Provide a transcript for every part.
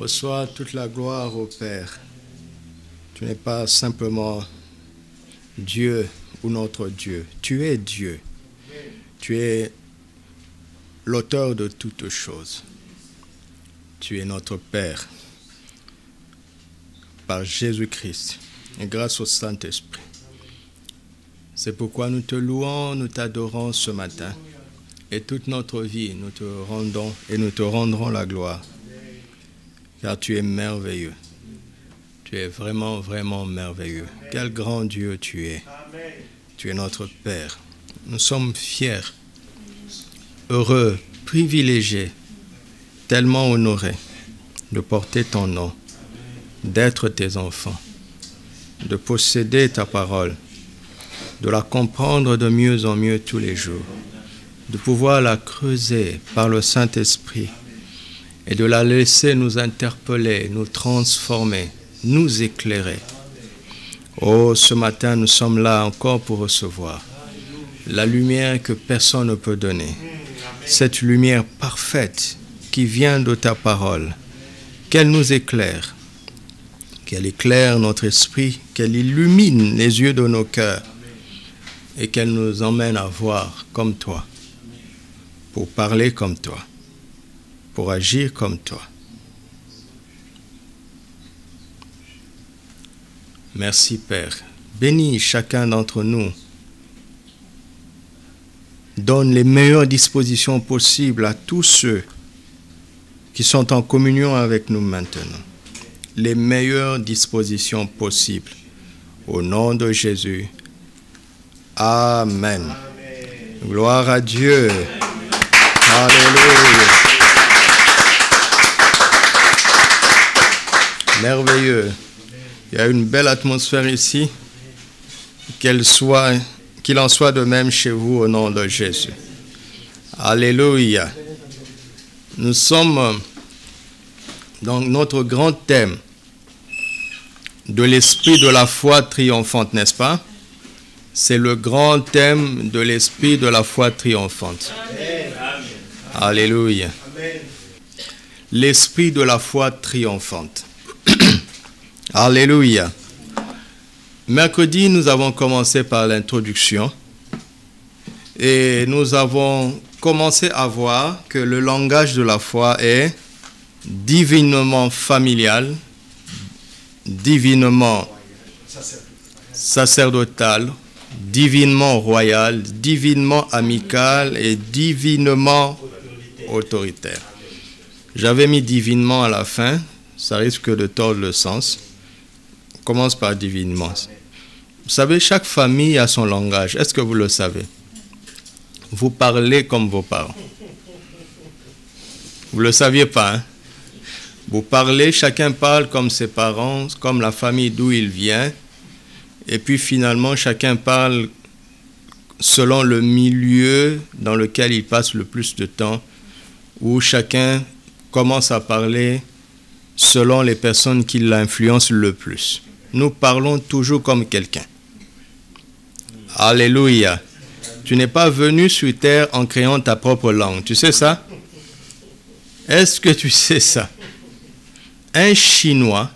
Reçois toute la gloire au Père. Tu n'es pas simplement Dieu ou notre Dieu. Tu es Dieu. Tu es l'auteur de toutes choses. Tu es notre Père. Par Jésus-Christ et grâce au Saint-Esprit. C'est pourquoi nous te louons, nous t'adorons ce matin. Et toute notre vie, nous te rendons et nous te rendrons la gloire. Car tu es merveilleux. Tu es vraiment, vraiment merveilleux. Quel grand Dieu tu es. Tu es notre Père. Nous sommes fiers, heureux, privilégiés, tellement honorés de porter ton nom, d'être tes enfants, de posséder ta parole, de la comprendre de mieux en mieux tous les jours, de pouvoir la creuser par le Saint-Esprit et de la laisser nous interpeller, nous transformer, nous éclairer. Oh, ce matin, nous sommes là encore pour recevoir la lumière que personne ne peut donner, cette lumière parfaite qui vient de ta parole, qu'elle nous éclaire, qu'elle éclaire notre esprit, qu'elle illumine les yeux de nos cœurs et qu'elle nous emmène à voir comme toi, pour parler comme toi, pour agir comme toi. Merci Père. Bénis chacun d'entre nous. Donne les meilleures dispositions possibles à tous ceux qui sont en communion avec nous maintenant. Les meilleures dispositions possibles. Au nom de Jésus. Amen. Amen. Gloire à Dieu. Alléluia. Merveilleux. Il y a une belle atmosphère ici. Qu'il en soit de même chez vous au nom de Jésus. Alléluia. Nous sommes dans notre grand thème de l'esprit de la foi triomphante, n'est-ce pas? C'est le grand thème de l'esprit de la foi triomphante. Amen. Alléluia. L'esprit de la foi triomphante. Alléluia. Mercredi, nous avons commencé par l'introduction et nous avons commencé à voir que le langage de la foi est divinement familial, divinement sacerdotal, divinement royal, divinement amical et divinement autoritaire. J'avais mis divinement à la fin, ça risque de tordre le sens. On commence par divinement. Vous savez, chaque famille a son langage. Est-ce que vous le savez? Vous parlez comme vos parents. Vous ne le saviez pas, hein? Vous parlez, chacun parle comme ses parents, comme la famille d'où il vient. Et puis finalement, chacun parle selon le milieu dans lequel il passe le plus de temps, où chacun commence à parler selon les personnes qui l'influencent le plus. Nous parlons toujours comme quelqu'un. Alléluia. Tu n'es pas venu sur terre en créant ta propre langue. Tu sais ça? Est-ce que tu sais ça? Un Chinois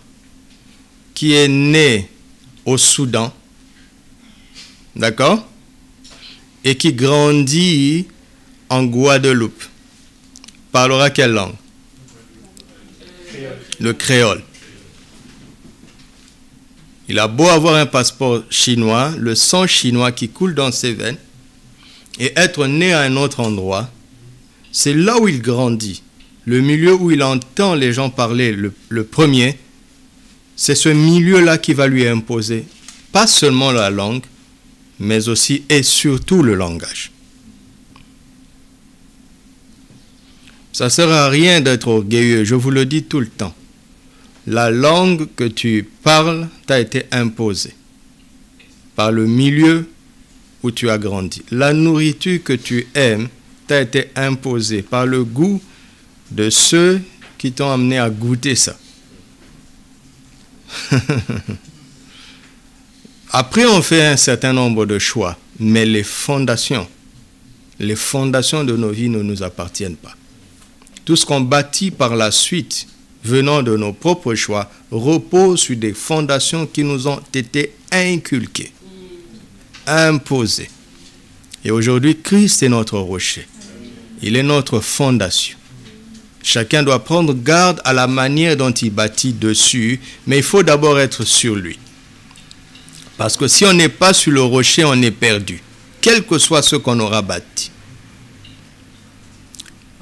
qui est né au Soudan, d'accord? Et qui grandit en Guadeloupe, parlera quelle langue? Le créole. Il a beau avoir un passeport chinois, le sang chinois qui coule dans ses veines, et être né à un autre endroit, c'est là où il grandit. Le milieu où il entend les gens parler le premier, c'est ce milieu-là qui va lui imposer pas seulement la langue, mais aussi et surtout le langage. Ça ne sert à rien d'être orgueilleux, je vous le dis tout le temps. La langue que tu parles t'a été imposée par le milieu où tu as grandi. La nourriture que tu aimes t'a été imposée par le goût de ceux qui t'ont amené à goûter ça. Après, on fait un certain nombre de choix, mais les fondations de nos vies ne nous appartiennent pas. Tout ce qu'on bâtit par la suite venant de nos propres choix, repose sur des fondations qui nous ont été inculquées, imposées. Et aujourd'hui, Christ est notre rocher. Il est notre fondation. Chacun doit prendre garde à la manière dont il bâtit dessus, mais il faut d'abord être sur lui. Parce que si on n'est pas sur le rocher, on est perdu, quel que soit ce qu'on aura bâti.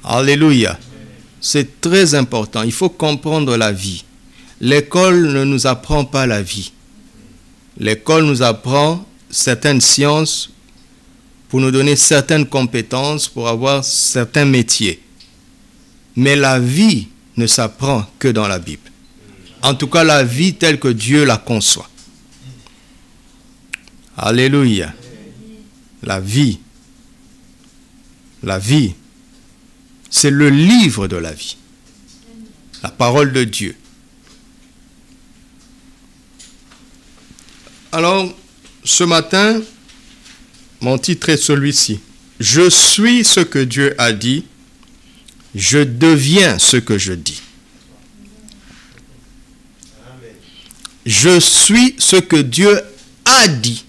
Alléluia. C'est très important. Il faut comprendre la vie. L'école ne nous apprend pas la vie. L'école nous apprend certaines sciences pour nous donner certaines compétences, pour avoir certains métiers. Mais la vie ne s'apprend que dans la Bible. En tout cas, la vie telle que Dieu la conçoit. Alléluia. La vie. La vie. C'est le livre de la vie. La parole de Dieu. Alors, ce matin, mon titre est celui-ci. Je suis ce que Dieu a dit. Je deviens ce que je dis. Je suis ce que Dieu a dit.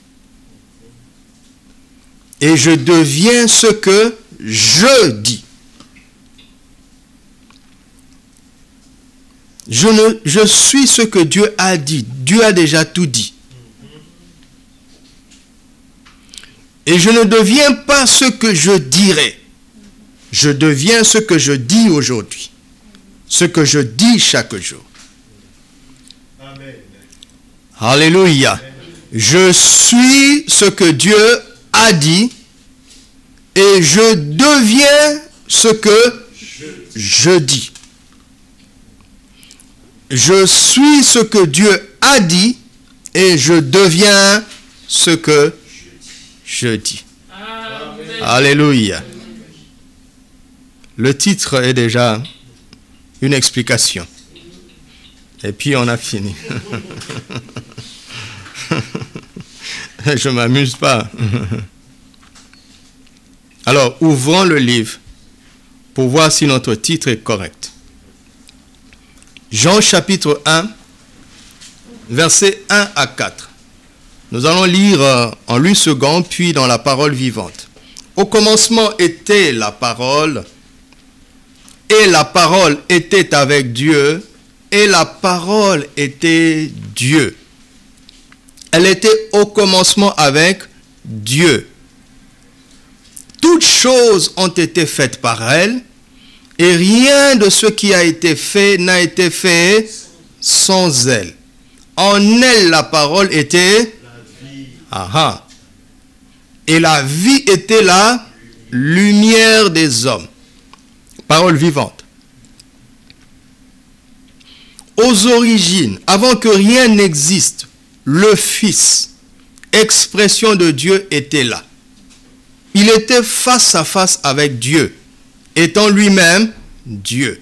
Et je deviens ce que je dis. Je suis ce que Dieu a dit. Dieu a déjà tout dit. Et je ne deviens pas ce que je dirai. Je deviens ce que je dis aujourd'hui. Ce que je dis chaque jour. Amen. Alléluia. Je suis ce que Dieu a dit et je deviens ce que je dis. Je suis ce que Dieu a dit et je deviens ce que je dis. Amen. Alléluia. Le titre est déjà une explication. Et puis on a fini. Je ne m'amuse pas. Alors, ouvrons le livre pour voir si notre titre est correct. Jean chapitre 1, versets 1 à 4. Nous allons lire en 8 secondes, puis dans la parole vivante. Au commencement était la parole, et la parole était avec Dieu, et la parole était Dieu. Elle était au commencement avec Dieu. Toutes choses ont été faites par elle, et rien de ce qui a été fait n'a été fait sans elle. En elle, la parole était la vie. Aha. Et la vie était la lumière des hommes. Parole vivante. Aux origines, avant que rien n'existe, le Fils, expression de Dieu, était là. Il était face à face avec Dieu, étant lui-même Dieu.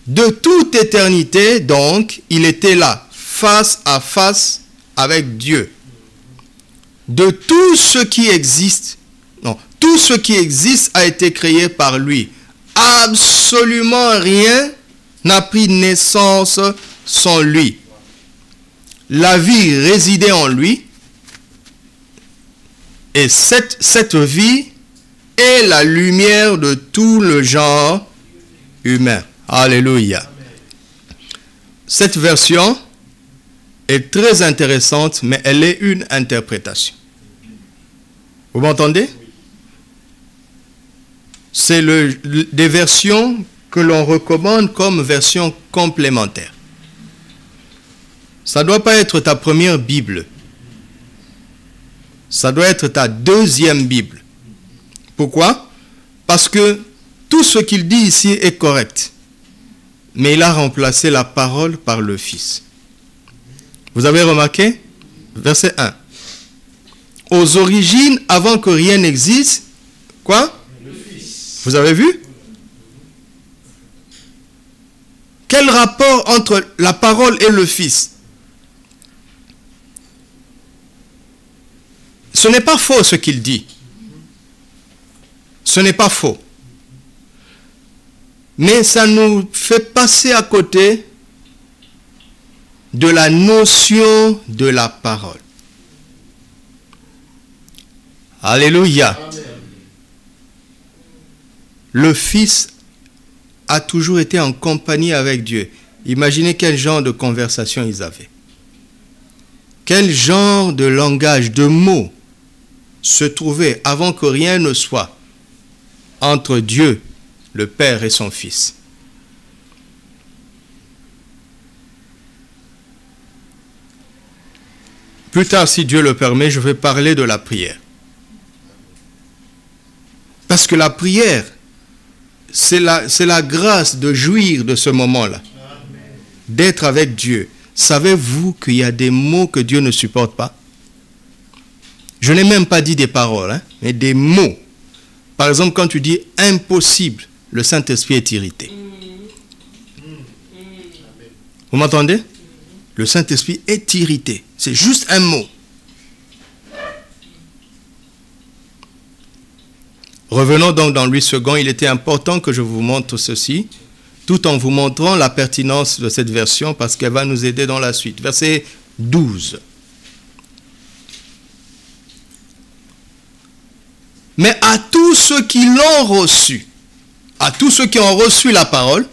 De toute éternité, donc, il était là, face à face avec Dieu. De tout ce qui existe, non, tout ce qui existe a été créé par lui. Absolument rien n'a pris naissance sans lui. La vie résidait en lui, et cette vie est la lumière de tout le genre humain. Alléluia. Cette version est très intéressante, mais elle est une interprétation. Vous m'entendez? C'est des versions que l'on recommande comme version complémentaire. Ça ne doit pas être ta première Bible. Ça doit être ta deuxième Bible. Pourquoi? Parce que tout ce qu'il dit ici est correct. Mais il a remplacé la parole par le Fils. Vous avez remarqué? Verset 1. Aux origines, avant que rien n'existe, quoi? Le Fils. Vous avez vu? Quel rapport entre la parole et le Fils? Ce n'est pas faux ce qu'il dit. Ce n'est pas faux. Mais ça nous fait passer à côté de la notion de la parole. Alléluia. Le Fils a toujours été en compagnie avec Dieu. Imaginez quel genre de conversation ils avaient. Quel genre de langage, de mots se trouvait avant que rien ne soit entre Dieu, le Père et son Fils. Plus tard, si Dieu le permet, je vais parler de la prière. Parce que la prière, c'est la grâce de jouir de ce moment-là, d'être avec Dieu. Savez-vous qu'il y a des mots que Dieu ne supporte pas? Je n'ai même pas dit des paroles, mais des mots. Par exemple, quand tu dis impossible, le Saint-Esprit est irrité. Vous m'entendez? Le Saint-Esprit est irrité. C'est juste un mot. Revenons donc dans Louis II. Il était important que je vous montre ceci, tout en vous montrant la pertinence de cette version, parce qu'elle va nous aider dans la suite. Verset 12. Mais à tous ceux qui l'ont reçu, à tous ceux qui ont reçu la parole,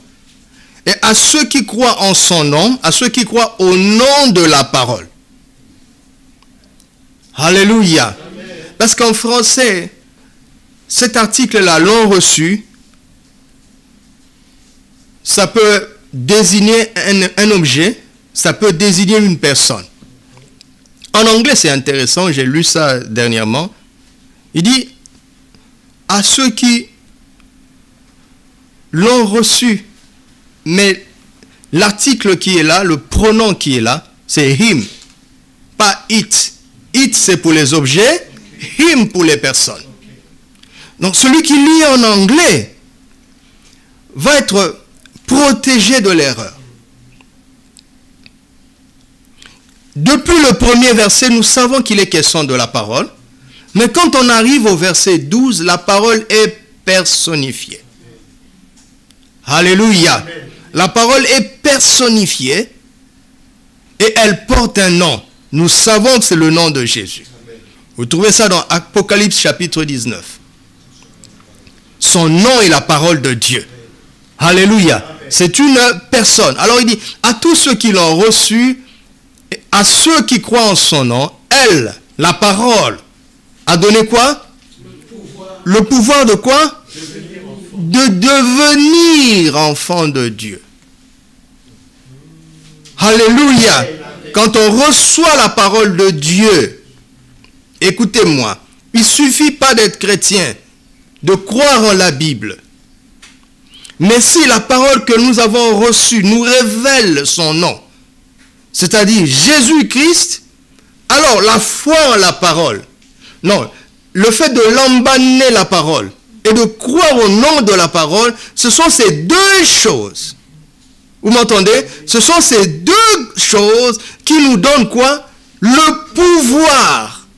et à ceux qui croient en son nom, à ceux qui croient au nom de la parole. Alléluia. Amen. Parce qu'en français, cet article-là, l'ont reçu, ça peut désigner un objet, ça peut désigner une personne. En anglais, c'est intéressant, j'ai lu ça dernièrement. Il dit, à ceux qui l'ont reçu, mais l'article qui est là, le pronom qui est là, c'est him, pas it. It, c'est pour les objets, him pour les personnes. Donc, celui qui lit en anglais va être protégé de l'erreur. Depuis le premier verset, nous savons qu'il est question de la parole. Mais quand on arrive au verset 12, la parole est personnifiée. Alléluia. La parole est personnifiée et elle porte un nom. Nous savons que c'est le nom de Jésus. Vous trouvez ça dans Apocalypse chapitre 19. Son nom est la parole de Dieu. Alléluia. C'est une personne. Alors il dit, à tous ceux qui l'ont reçu, à ceux qui croient en son nom, elle, la parole, a donné quoi? Le pouvoir de quoi? De devenir enfant de Dieu. Alléluia. Quand on reçoit la parole de Dieu, écoutez-moi, il ne suffit pas d'être chrétien, de croire en la Bible. Mais si la parole que nous avons reçue nous révèle son nom, c'est-à-dire Jésus-Christ, alors la foi en la parole, non, le fait de l'embaner la parole et de croire au nom de la parole, ce sont ces deux choses. Vous m'entendez? Ce sont ces deux choses qui nous donnent quoi? Le pouvoir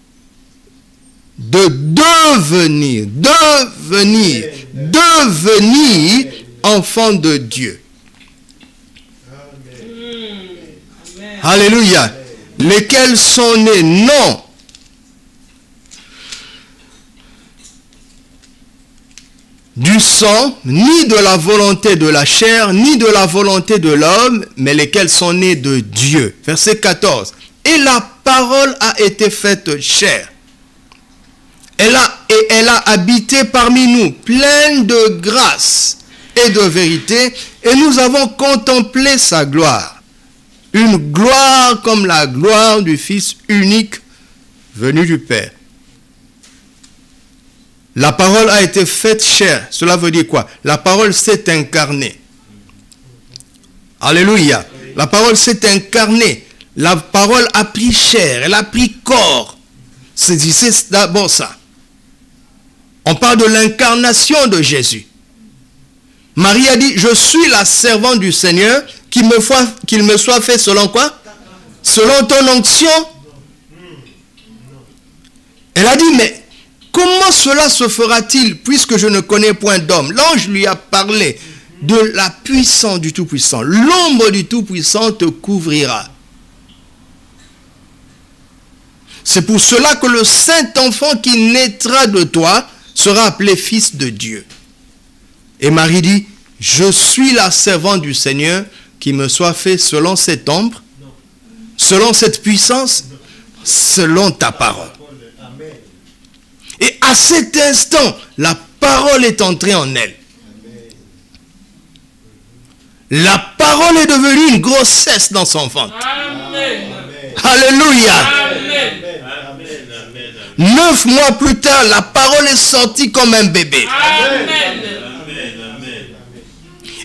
de devenir enfant de Dieu. Amen. Alléluia. Lesquels sont nés? Non. Du sang, ni de la volonté de la chair, ni de la volonté de l'homme, mais lesquels sont nés de Dieu. Verset 14. Et la parole a été faite chair. Elle a habité parmi nous, pleine de grâce et de vérité, et nous avons contemplé sa gloire. Une gloire comme la gloire du Fils unique venu du Père. La parole a été faite chair. Cela veut dire quoi? La parole s'est incarnée. Alléluia. La parole s'est incarnée. La parole a pris chair. Elle a pris corps. C'est d'abord ça. On parle de l'incarnation de Jésus. Marie a dit, je suis la servante du Seigneur, qu'il me soit fait selon quoi? Selon ton onction. Elle a dit, mais comment cela se fera-t-il puisque je ne connais point d'homme? L'ange lui a parlé de la puissance du Tout-Puissant. L'ombre du Tout-Puissant te couvrira. C'est pour cela que le Saint-Enfant qui naîtra de toi sera appelé Fils de Dieu. Et Marie dit, je suis la servante du Seigneur, qui me soit fait selon cette ombre, selon cette puissance, selon ta parole. Et à cet instant, la parole est entrée en elle. La parole est devenue une grossesse dans son ventre. Alléluia. 9 mois plus tard, la parole est sortie comme un bébé.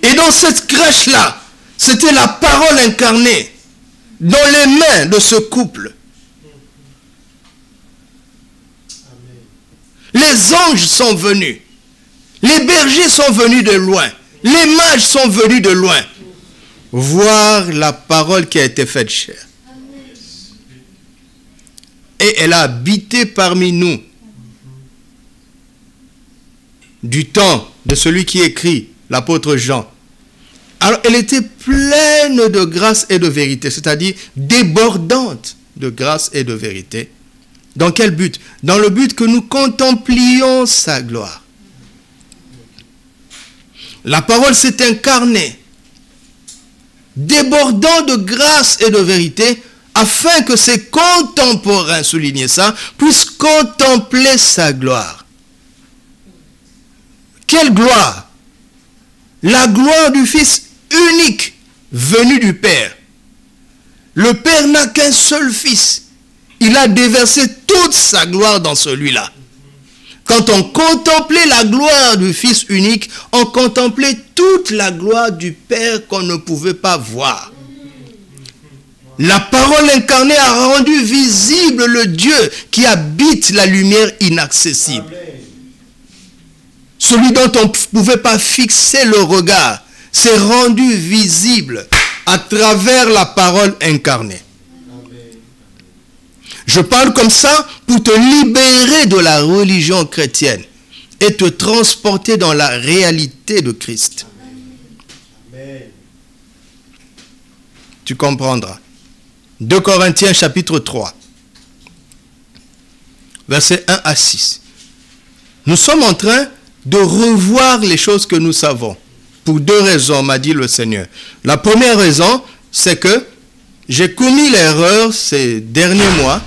Et dans cette crèche-là, c'était la parole incarnée dans les mains de ce couple. Les anges sont venus. Les bergers sont venus de loin. Les mages sont venus de loin. Voir la parole qui a été faite chair. Et elle a habité parmi nous. Du temps de celui qui écrit, l'apôtre Jean. Alors, elle était pleine de grâce et de vérité, c'est-à-dire débordante de grâce et de vérité. Dans quel but? Dans le but que nous contemplions sa gloire. La parole s'est incarnée, débordant de grâce et de vérité, afin que ses contemporains, soulignez ça, puissent contempler sa gloire. Quelle gloire? La gloire du Fils unique venu du Père. Le Père n'a qu'un seul Fils. Il a déversé toute sa gloire dans celui-là. Quand on contemplait la gloire du Fils unique, on contemplait toute la gloire du Père qu'on ne pouvait pas voir. La parole incarnée a rendu visible le Dieu qui habite la lumière inaccessible. Celui dont on ne pouvait pas fixer le regard s'est rendu visible à travers la parole incarnée. Je parle comme ça pour te libérer de la religion chrétienne et te transporter dans la réalité de Christ. Tu comprendras. 2 Corinthiens chapitre 3, versets 1 à 6. Nous sommes en train de revoir les choses que nous savons. Pour 2 raisons, m'a dit le Seigneur. La première raison, c'est que j'ai commis l'erreur ces derniers mois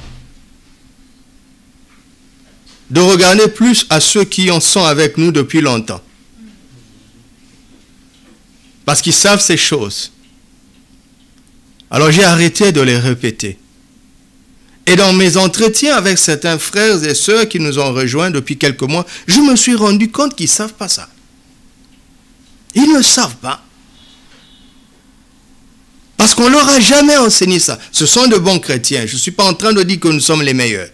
de regarder plus à ceux qui en sont avec nous depuis longtemps. Parce qu'ils savent ces choses. Alors j'ai arrêté de les répéter. Et dans mes entretiens avec certains frères et sœurs qui nous ont rejoints depuis quelques mois, je me suis rendu compte qu'ils ne savent pas ça. Ils ne savent pas. Parce qu'on ne leur a jamais enseigné ça. Ce sont de bons chrétiens. Je ne suis pas en train de dire que nous sommes les meilleurs.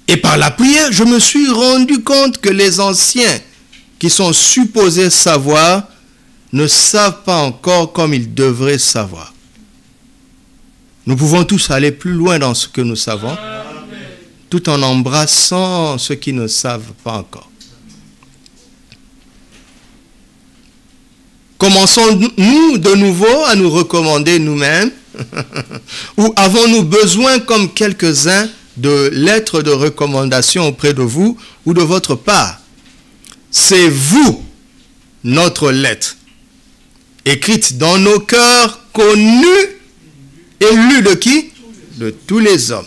Et par la prière, je me suis rendu compte que les anciens qui sont supposés savoir ne savent pas encore comme ils devraient savoir. Nous pouvons tous aller plus loin dans ce que nous savons, tout en embrassant ceux qui ne savent pas encore. Commençons-nous de nouveau à nous recommander nous-mêmes ou avons-nous besoin, comme quelques-uns, de lettres de recommandation auprès de vous ou de votre part? C'est vous, notre lettre, écrite dans nos cœurs, connue et lue de qui? De tous les hommes.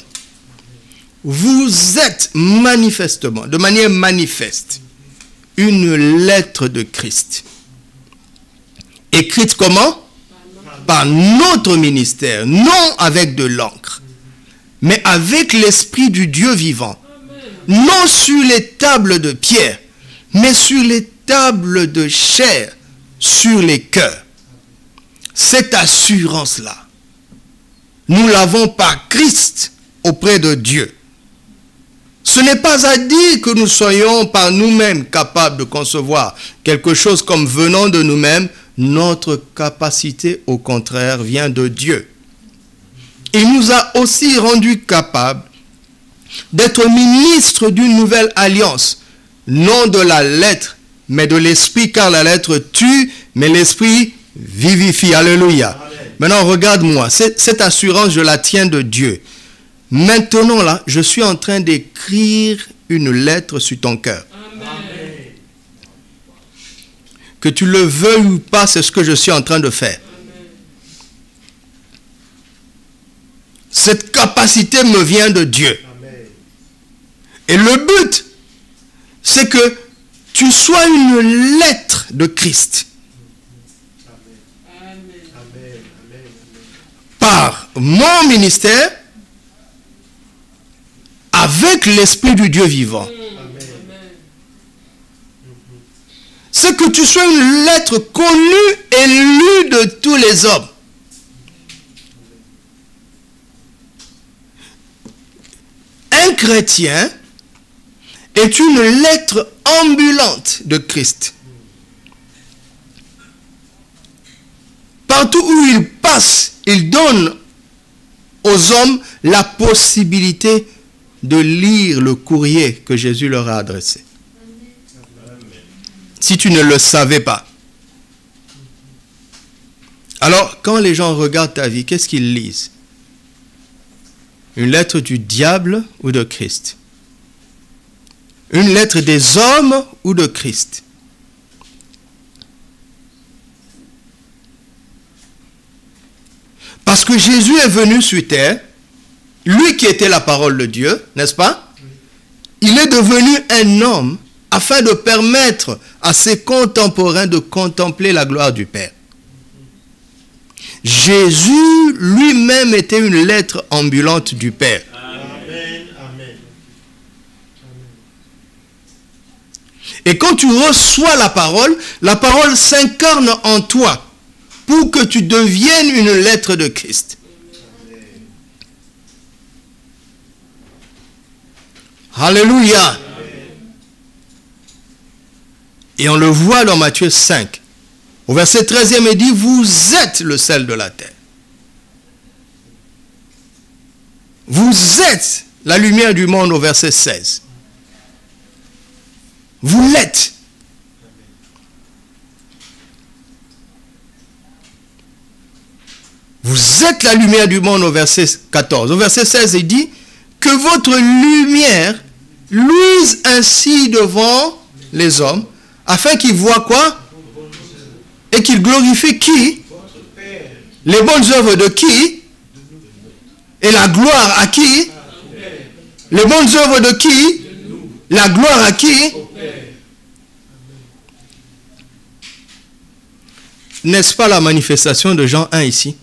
Vous êtes manifestement, de manière manifeste, une lettre de Christ. Écrite comment? Par notre ministère, non avec de l'encre, mais avec l'Esprit du Dieu vivant. Non sur les tables de pierre, mais sur les tables de chair, sur les cœurs. Cette assurance-là, nous l'avons par Christ auprès de Dieu. Ce n'est pas à dire que nous soyons par nous-mêmes capables de concevoir quelque chose comme venant de nous-mêmes. Notre capacité, au contraire, vient de Dieu. Il nous a aussi rendus capables d'être ministres d'une nouvelle alliance, non de la lettre, mais de l'esprit, car la lettre tue, mais l'esprit vivifie. Alléluia. Amen. Maintenant, regarde-moi, cette assurance, je la tiens de Dieu. Maintenant, là, je suis en train d'écrire une lettre sur ton cœur. Amen. Que tu le veuilles ou pas, c'est ce que je suis en train de faire. Amen. Cette capacité me vient de Dieu. Amen. Et le but, c'est que tu sois une lettre de Christ. Amen. Par mon ministère, avec l'Esprit du Dieu vivant. Amen. C'est que tu sois une lettre connue et lue de tous les hommes. Un chrétien est une lettre ambulante de Christ. Partout où il passe, il donne aux hommes la possibilité de lire le courrier que Jésus leur a adressé. Si tu ne le savais pas. Alors, quand les gens regardent ta vie, qu'est-ce qu'ils lisent? Une lettre du diable ou de Christ? Une lettre des hommes ou de Christ? Parce que Jésus est venu sur terre, lui qui était la parole de Dieu, n'est-ce pas? Il est devenu un homme afin de permettre à ses contemporains de contempler la gloire du Père. Jésus lui-même était une lettre ambulante du Père. Amen. Amen. Et quand tu reçois la parole s'incarne en toi pour que tu deviennes une lettre de Christ. Alléluia. Amen. Et on le voit dans Matthieu 5. Au verset 13e, il dit, vous êtes le sel de la terre. Vous êtes la lumière du monde au verset 16. Vous l'êtes. Vous êtes la lumière du monde au verset 14. Au verset 16, il dit que votre lumière luise ainsi devant les hommes, afin qu'ils voient quoi? Et qu'ils glorifient qui? Les bonnes œuvres de qui? Et la gloire à qui? Les bonnes œuvres de qui? La gloire à qui? N'est-ce pas la manifestation de Jean 1 ici?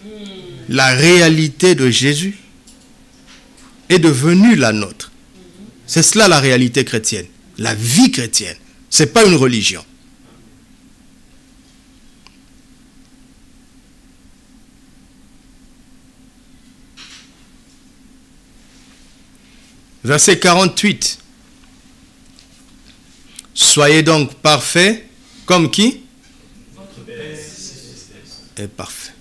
La réalité de Jésus est devenue la nôtre. C'est cela la réalité chrétienne, la vie chrétienne. Ce n'est pas une religion. Verset 48. Soyez donc parfaits comme qui? Votre Père est parfait.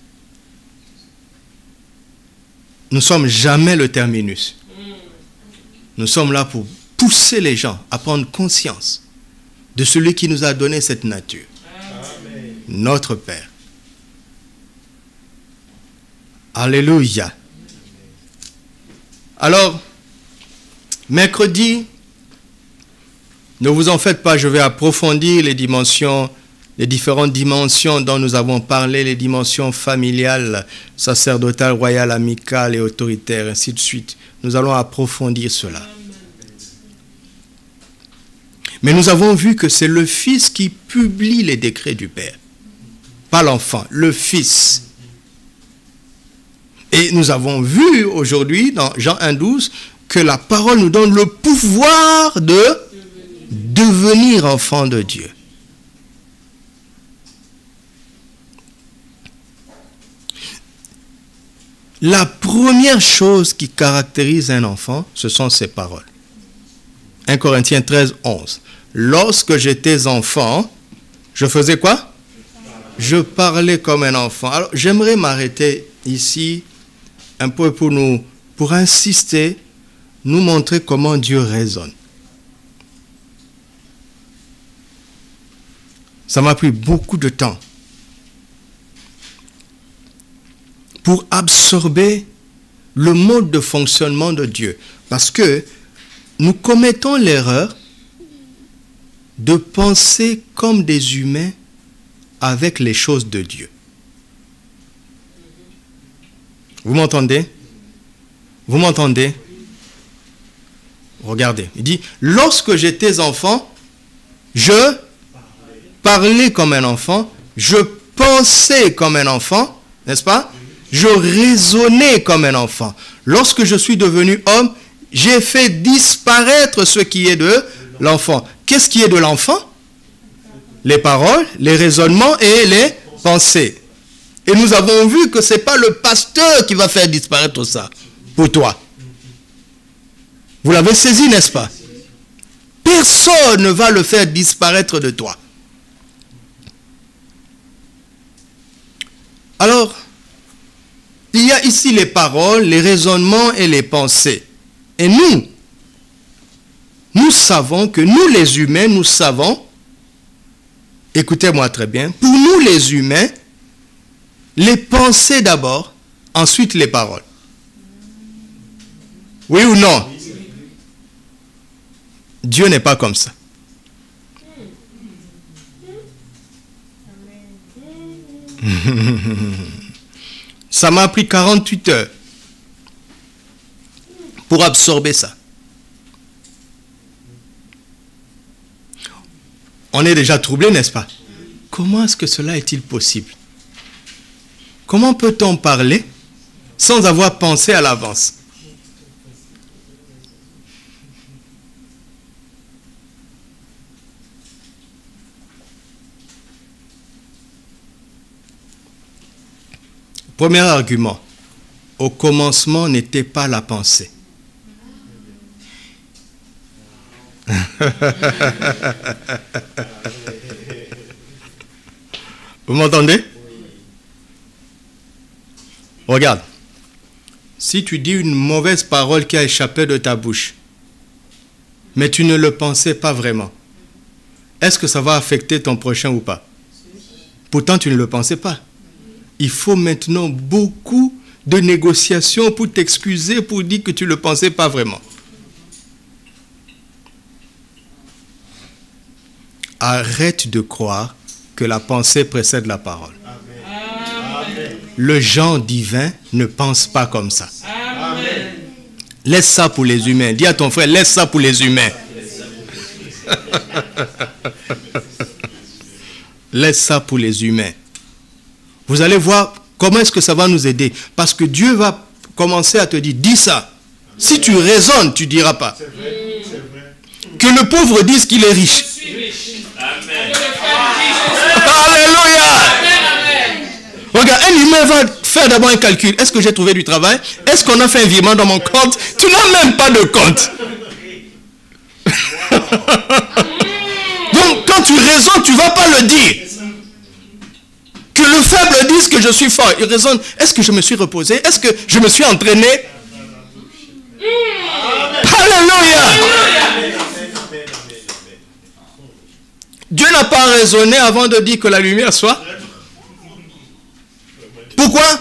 Nous ne sommes jamais le terminus. Nous sommes là pour pousser les gens à prendre conscience de celui qui nous a donné cette nature. Amen. Notre Père. Alléluia. Alors, mercredi, ne vous en faites pas, je vais approfondir les différentes dimensions dont nous avons parlé, les dimensions familiales, sacerdotales, royales, amicales et autoritaires, ainsi de suite. Nous allons approfondir cela. Mais nous avons vu que c'est le Fils qui publie les décrets du Père. Pas l'enfant, le Fils. Et nous avons vu aujourd'hui, dans Jean 1,12, que la parole nous donne le pouvoir de devenir enfant de Dieu. La première chose qui caractérise un enfant, ce sont ses paroles. 1 Corinthiens 13, 11. Lorsque j'étais enfant, je faisais quoi? Je parlais comme un enfant. Alors, j'aimerais m'arrêter ici un peu pour insister, nous montrer comment Dieu raisonne. Ça m'a pris beaucoup de temps pour absorber le mode de fonctionnement de Dieu. Parce que nous commettons l'erreur de penser comme des humains avec les choses de Dieu. Vous m'entendez? Vous m'entendez? Regardez, il dit, lorsque j'étais enfant, je parlais comme un enfant, je pensais comme un enfant, n'est-ce pas? Je raisonnais comme un enfant. Lorsque je suis devenu homme, j'ai fait disparaître ce qui est de l'enfant. Qu'est-ce qui est de l'enfant? Les paroles, les raisonnements et les pensées. Et nous avons vu que ce n'est pas le pasteur qui va faire disparaître ça pour toi. Vous l'avez saisi, n'est-ce pas? Personne ne va le faire disparaître de toi. Alors, il y a ici les paroles, les raisonnements et les pensées. Et nous savons que nous les humains, nous savons, écoutez-moi très bien, pour nous les humains, les pensées d'abord, ensuite les paroles. Oui ou non? Dieu n'est pas comme ça. Ça m'a pris 48 heures pour absorber ça. On est déjà troublé, n'est-ce pas? Comment est-ce que cela est-il possible? Comment peut-on parler sans avoir pensé à l'avance? Premier argument, au commencement n'était pas la pensée. Vous m'entendez? Regarde, si tu dis une mauvaise parole qui a échappé de ta bouche, mais tu ne le pensais pas vraiment, est-ce que ça va affecter ton prochain ou pas? Pourtant, tu ne le pensais pas. Il faut maintenant beaucoup de négociations pour t'excuser, pour dire que tu ne le pensais pas vraiment. Arrête de croire que la pensée précède la parole. Amen. Le genre divin ne pense pas comme ça. Amen. Laisse ça pour les humains. Dis à ton frère, laisse ça pour les humains. Laisse ça pour les humains. Vous allez voir comment est-ce que ça va nous aider. Parce que Dieu va commencer à te dire, dis ça. Si tu raisonnes, tu ne diras pas. C'est vrai, c'est vrai. Que le pauvre dise qu'il est riche. Amen. Alléluia. Regarde, un humain va faire d'abord un calcul. Est-ce que j'ai trouvé du travail? Est-ce qu'on a fait un virement dans mon compte? Tu n'as même pas de compte. Donc, quand tu raisonnes, tu ne vas pas le dire. Que le faible dise que je suis fort. Il raisonne. Est-ce que je me suis reposé? Est-ce que je me suis entraîné? Alléluia. Dieu n'a pas raisonné avant de dire que la lumière soit. Pourquoi?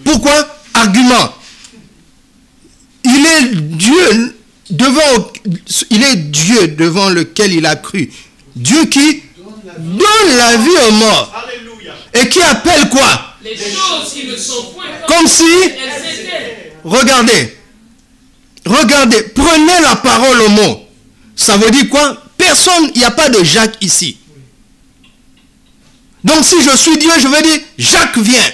Pourquoi? Argument. Il est Dieu devant lequel il a cru. Dieu qui donne la vie aux morts. Et qui appelle quoi? Les choses qui ne sont point comme si elles étaient. Regardez, prenez la parole au mot. Ça veut dire quoi? Personne, il n'y a pas de Jacques ici. Donc si je suis Dieu, je veux dire Jacques vient.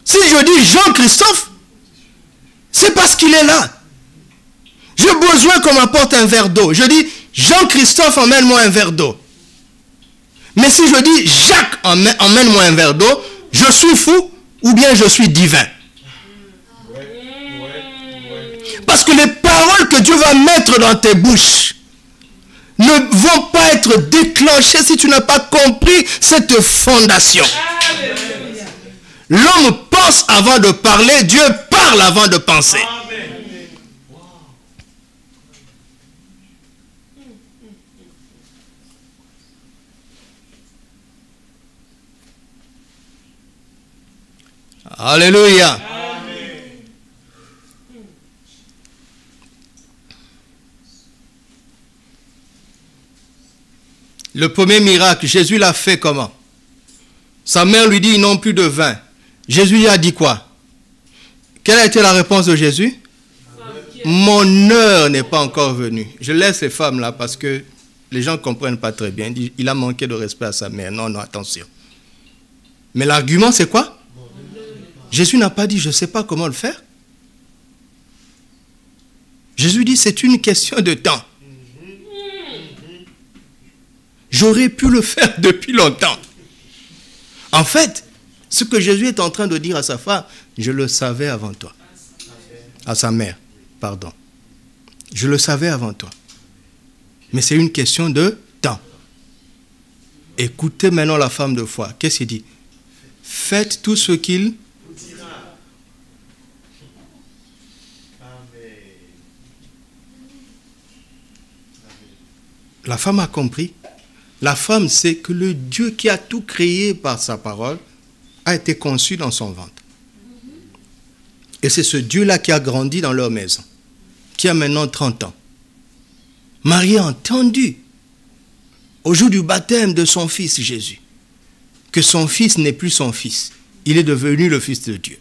Si je dis Jean-Christophe, c'est parce qu'il est là. J'ai besoin qu'on m'apporte un verre d'eau. Je dis Jean-Christophe, emmène-moi un verre d'eau. Mais si je dis Jacques, emmène-moi un verre d'eau, je suis fou ou bien je suis divin. Parce que les paroles que Dieu va mettre dans tes bouches ne vont pas être déclenchées si tu n'as pas compris cette fondation. L'homme pense avant de parler, Dieu parle avant de penser. Alléluia. Le premier miracle, Jésus l'a fait comment? Sa mère lui dit, ils n'ont plus de vin. Jésus lui a dit quoi? Quelle a été la réponse de Jésus? Mon heure n'est pas encore venue. Je laisse ces femmes là parce que les gens ne comprennent pas très bien. Il a manqué de respect à sa mère. Non, non, attention. Mais l'argument c'est quoi? Jésus n'a pas dit, je ne sais pas comment le faire. Jésus dit, c'est une question de temps. J'aurais pu le faire depuis longtemps. En fait, ce que Jésus est en train de dire à sa femme, je le savais avant toi. À sa mère, pardon. Je le savais avant toi. Mais c'est une question de temps. Écoutez maintenant la femme de foi. Qu'est-ce qu'il dit? Faites tout ce qu'il dira. La femme a compris. La femme sait que le Dieu qui a tout créé par sa parole a été conçu dans son ventre. Et c'est ce Dieu-là qui a grandi dans leur maison, qui a maintenant 30 ans. Marie a entendu, au jour du baptême de son fils Jésus, que son fils n'est plus son fils. Il est devenu le fils de Dieu.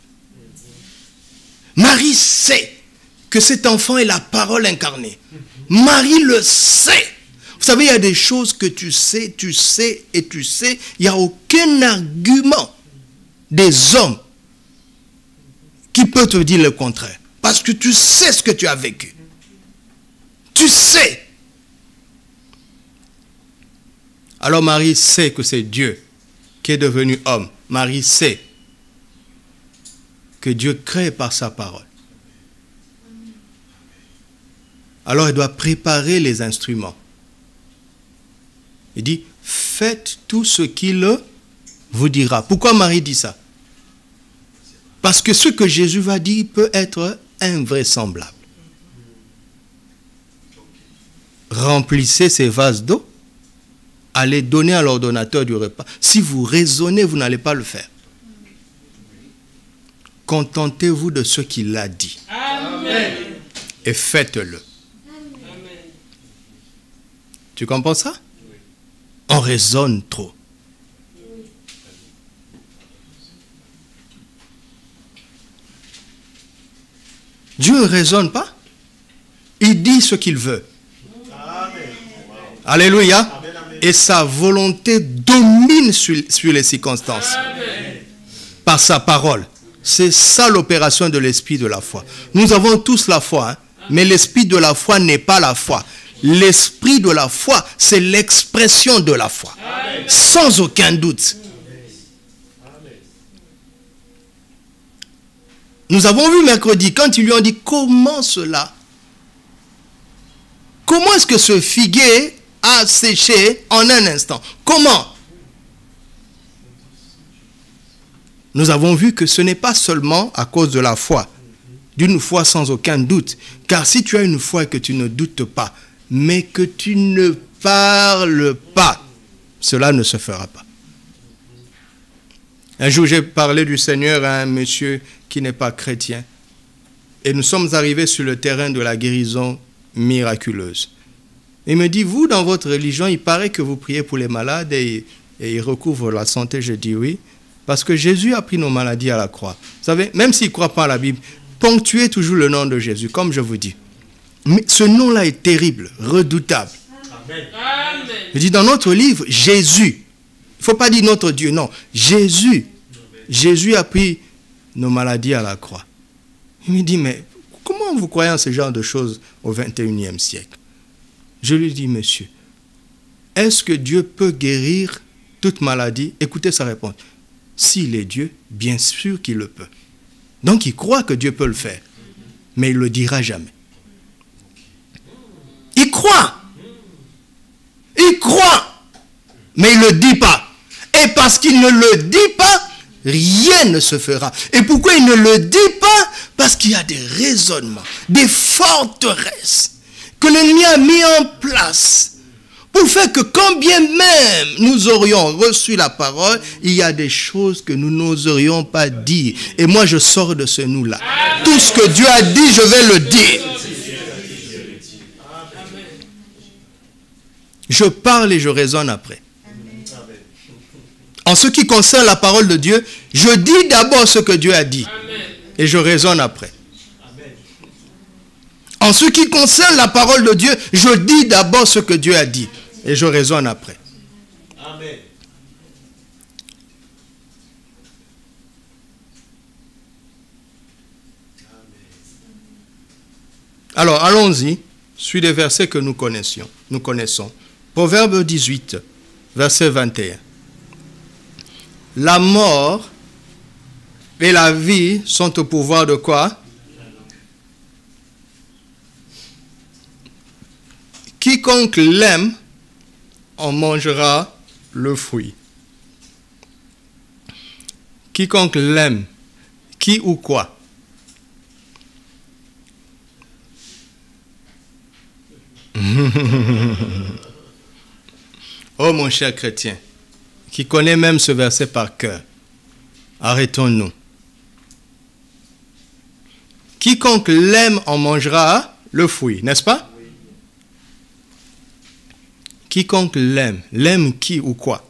Marie sait que cet enfant est la parole incarnée. Marie le sait. Vous savez, il y a des choses que tu sais et tu sais. Il n'y a aucun argument des hommes qui peut te dire le contraire. Parce que tu sais ce que tu as vécu. Tu sais. Alors Marie sait que c'est Dieu qui est devenu homme. Marie sait que Dieu crée par sa parole. Alors elle doit préparer les instruments. Il dit, faites tout ce qu'il vous dira. Pourquoi Marie dit ça? Parce que ce que Jésus va dire peut être invraisemblable. Remplissez ces vases d'eau, allez donner à l'ordonnateur du repas. Si vous raisonnez, vous n'allez pas le faire. Contentez-vous de ce qu'il a dit. Amen. Et faites-le. Amen. Tu comprends ça? On raisonne trop. Dieu ne raisonne pas. Il dit ce qu'il veut. Amen. Alléluia. Amen, amen. Et sa volonté domine sur les circonstances. Amen. Par sa parole. C'est ça l'opération de l'esprit de la foi. Nous avons tous la foi, hein, mais l'esprit de la foi n'est pas la foi. L'esprit de la foi, c'est l'expression de la foi. Amen. Sans aucun doute. Amen. Nous avons vu mercredi, quand ils lui ont dit, comment cela? Comment est-ce que ce figuier a séché en un instant? Comment? Nous avons vu que ce n'est pas seulement à cause de la foi, d'une foi sans aucun doute. Car si tu as une foi et que tu ne doutes pas, mais que tu ne parles pas, cela ne se fera pas. Un jour, j'ai parlé du Seigneur à un monsieur qui n'est pas chrétien. Et nous sommes arrivés sur le terrain de la guérison miraculeuse. Il me dit, vous, dans votre religion, il paraît que vous priez pour les malades et ils recouvrent la santé. Je dis oui, parce que Jésus a pris nos maladies à la croix. Vous savez, même s'il ne croit pas à la Bible, ponctuez toujours le nom de Jésus, comme je vous dis. Mais ce nom-là est terrible, redoutable. Amen. Je dis dans notre livre, Jésus. Il ne faut pas dire notre Dieu, non. Jésus. Jésus a pris nos maladies à la croix. Il me dit, mais comment vous croyez en ce genre de choses au 21e siècle? Je lui dis, monsieur, est-ce que Dieu peut guérir toute maladie? Écoutez sa réponse. S'il est Dieu, bien sûr qu'il le peut. Donc il croit que Dieu peut le faire, mais il ne le dira jamais. Il croit. Il croit, mais il ne le dit pas. Et parce qu'il ne le dit pas, rien ne se fera. Et pourquoi il ne le dit pas? Parce qu'il y a des raisonnements, des forteresses que l'ennemi a mis en place Pour faire que quand bien même nous aurions reçu la parole, il y a des choses que nous n'oserions pas dire. Et moi, je sors de ce nous-là. Tout ce que Dieu a dit, je vais le dire. Je parle et je raisonne après. En ce qui concerne la parole de Dieu, je dis d'abord ce que Dieu a dit. Et je raisonne après. En ce qui concerne la parole de Dieu, je dis d'abord ce que Dieu a dit. Et je raisonne après. Amen. Alors, allons-y. Sur les versets que nous connaissons. Proverbe 18, verset 21. La mort et la vie sont au pouvoir de quoi? Quiconque l'aime en mangera le fruit. Quiconque l'aime, qui ou quoi? Oh mon cher chrétien, qui connaît même ce verset par cœur, arrêtons-nous. Quiconque l'aime en mangera le fruit, n'est-ce pas? Quiconque l'aime qui ou quoi?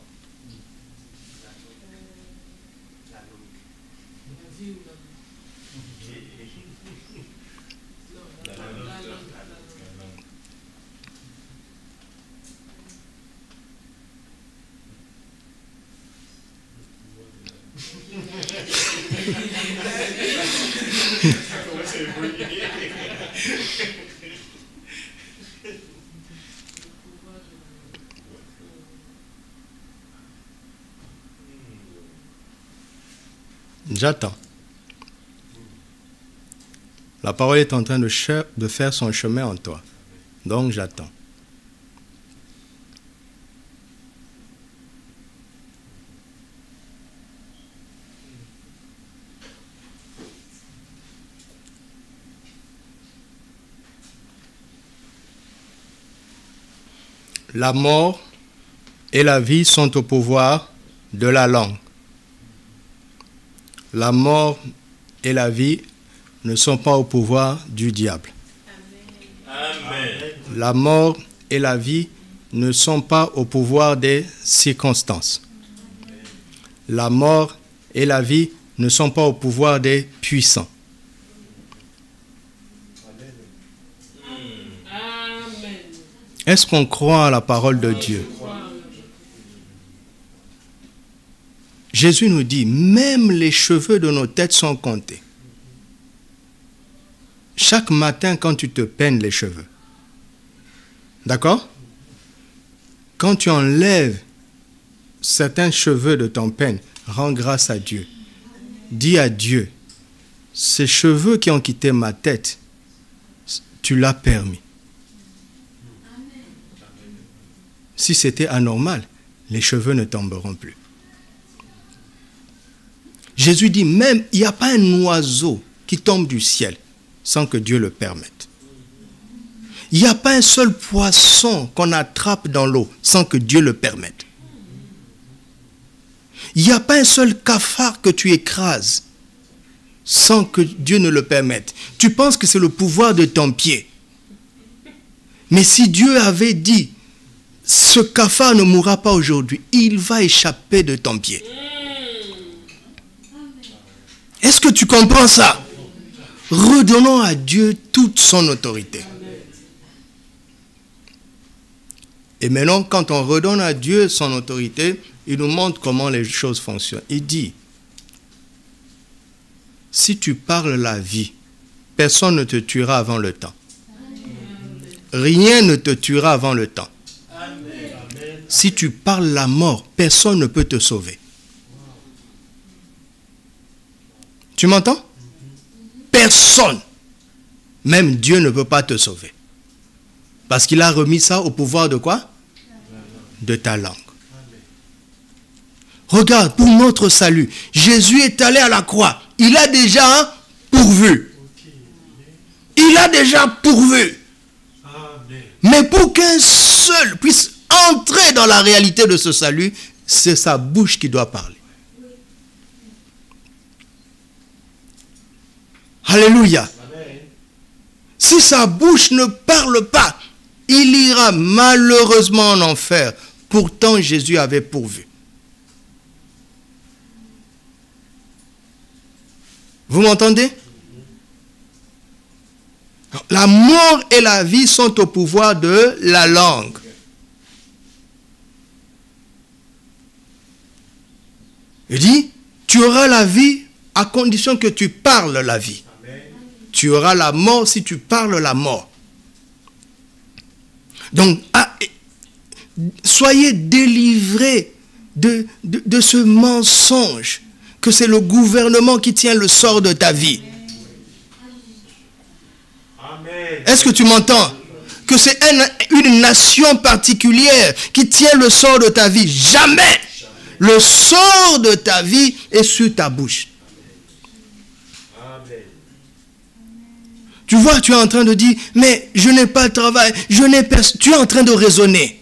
J'attends. La parole est en train de faire son chemin en toi. Donc j'attends. La mort et la vie sont au pouvoir de la langue. La mort et la vie ne sont pas au pouvoir du diable. Amen. La mort et la vie ne sont pas au pouvoir des circonstances. La mort et la vie ne sont pas au pouvoir des puissants. Est-ce qu'on croit à la parole de Dieu? Jésus nous dit, même les cheveux de nos têtes sont comptés. Chaque matin, quand tu te peignes les cheveux, d'accord? Quand tu enlèves certains cheveux de ton peigne, rends grâce à Dieu. Dis à Dieu, ces cheveux qui ont quitté ma tête, tu l'as permis. Si c'était anormal, les cheveux ne tomberont plus. Jésus dit même, il n'y a pas un oiseau qui tombe du ciel sans que Dieu le permette. Il n'y a pas un seul poisson qu'on attrape dans l'eau sans que Dieu le permette. Il n'y a pas un seul cafard que tu écrases sans que Dieu ne le permette. Tu penses que c'est le pouvoir de ton pied. Mais si Dieu avait dit, ce cafard ne mourra pas aujourd'hui, il va échapper de ton pied. Est-ce que tu comprends ça? Redonnons à Dieu toute son autorité. Et maintenant, quand on redonne à Dieu son autorité, il nous montre comment les choses fonctionnent. Il dit, si tu parles la vie, personne ne te tuera avant le temps. Rien ne te tuera avant le temps. Si tu parles la mort, personne ne peut te sauver. Tu m'entends? Personne. Même Dieu ne peut pas te sauver. Parce qu'il a remis ça au pouvoir de quoi? De ta langue. Regarde, pour notre salut, Jésus est allé à la croix. Il a déjà pourvu. Il a déjà pourvu. Mais pour qu'un seul puisse entrer dans la réalité de ce salut, c'est sa bouche qui doit parler. Alléluia. Si sa bouche ne parle pas, il ira malheureusement en enfer. Pourtant, Jésus avait pourvu. Vous m'entendez? La mort et la vie sont au pouvoir de la langue. Il dit, tu auras la vie à condition que tu parles la vie. Amen. Tu auras la mort si tu parles la mort. Donc, soyez délivrés de ce mensonge que c'est le gouvernement qui tient le sort de ta vie. Est-ce que tu m'entends? Que c'est une nation particulière qui tient le sort de ta vie. Jamais! Le sort de ta vie est sur ta bouche. Amen. Tu vois, tu es en train de dire, mais je n'ai pas de travail, je n'ai personne. Tu es en train de raisonner.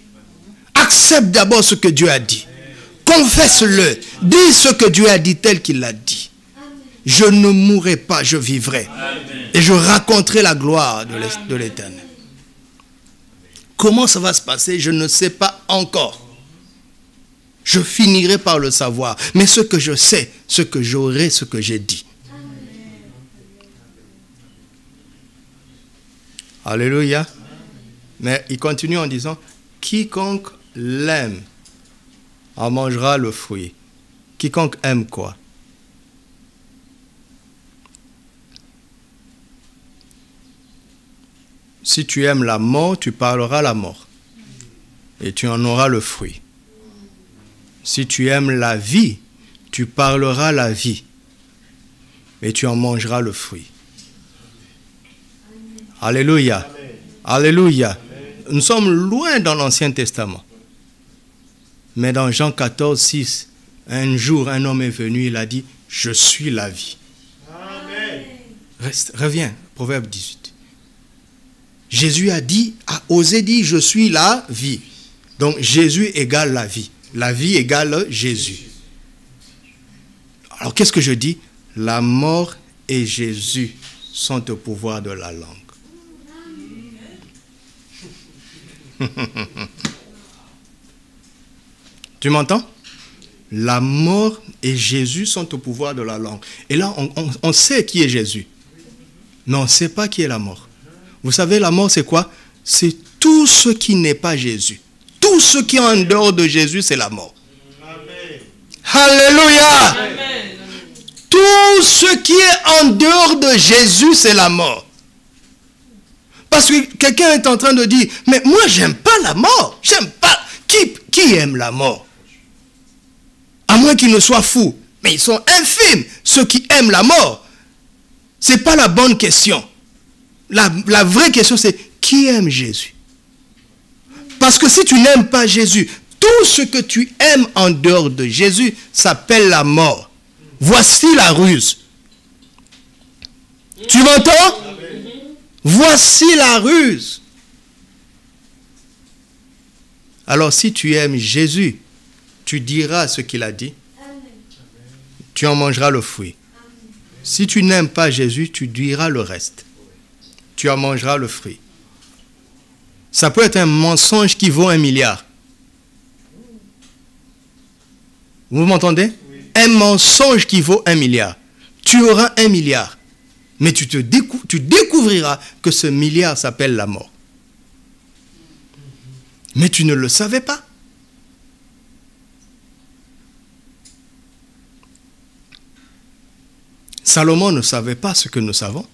Accepte d'abord ce que Dieu a dit. Confesse-le. Dis ce que Dieu a dit tel qu'il l'a dit. Je ne mourrai pas, je vivrai. Amen. Et je raconterai la gloire de l'Éternel. Comment ça va se passer? Je ne sais pas encore. Je finirai par le savoir. Mais ce que je sais, ce que j'aurai, ce que j'ai dit. Alléluia. Mais il continue en disant, quiconque l'aime en mangera le fruit. Quiconque aime quoi? Si tu aimes la mort, tu parleras la mort. Et tu en auras le fruit. Si tu aimes la vie, tu parleras la vie. Et tu en mangeras le fruit. Alléluia. Amen. Alléluia. Amen. Nous sommes loin dans l'Ancien Testament. Mais dans Jean 14, 6, un jour, un homme est venu, il a dit, je suis la vie. Amen. Reviens, Proverbe 18. Jésus a osé dire, je suis la vie. Donc Jésus égale la vie. La vie égale Jésus. Alors qu'est-ce que je dis? La mort et Jésus sont au pouvoir de la langue. Tu m'entends? La mort et Jésus sont au pouvoir de la langue. Et là, on sait qui est Jésus. Mais on ne sait pas qui est la mort. Vous savez, la mort, c'est quoi? C'est tout ce qui n'est pas Jésus. Tout ce qui est en dehors de Jésus, c'est la mort. Amen. Alléluia. Amen. Tout ce qui est en dehors de Jésus, c'est la mort. Parce que quelqu'un est en train de dire, mais moi, j'aime pas la mort. J'aime pas. Qui aime la mort? À moins qu'ils ne soient fous. Mais ils sont infimes, ceux qui aiment la mort. Ce n'est pas la bonne question. La vraie question, c'est qui aime Jésus? Parce que si tu n'aimes pas Jésus, tout ce que tu aimes en dehors de Jésus s'appelle la mort. Voici la ruse. Tu m'entends? Voici la ruse. Alors si tu aimes Jésus, tu diras ce qu'il a dit. Tu en mangeras le fruit. Si tu n'aimes pas Jésus, tu diras le reste. Tu en mangeras le fruit. Ça peut être un mensonge qui vaut 1 milliard. Vous m'entendez? Oui. Un mensonge qui vaut 1 milliard. Tu auras 1 milliard. Mais tu découvriras que ce milliard s'appelle la mort. Mais tu ne le savais pas. Salomon ne savait pas ce que nous savons.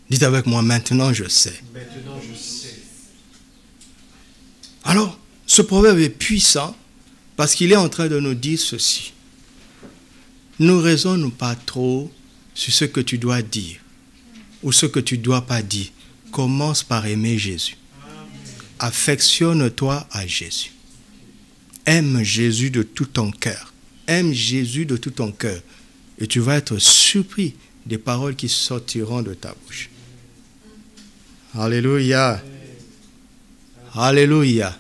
Dites avec moi, maintenant je sais. Maintenant je sais. Alors, ce proverbe est puissant parce qu'il est en train de nous dire ceci. Ne raisonne pas trop sur ce que tu dois dire ou ce que tu ne dois pas dire. Commence par aimer Jésus. Affectionne-toi à Jésus. Aime Jésus de tout ton cœur. Aime Jésus de tout ton cœur. Et tu vas être surpris des paroles qui sortiront de ta bouche. Alléluia. Alléluia.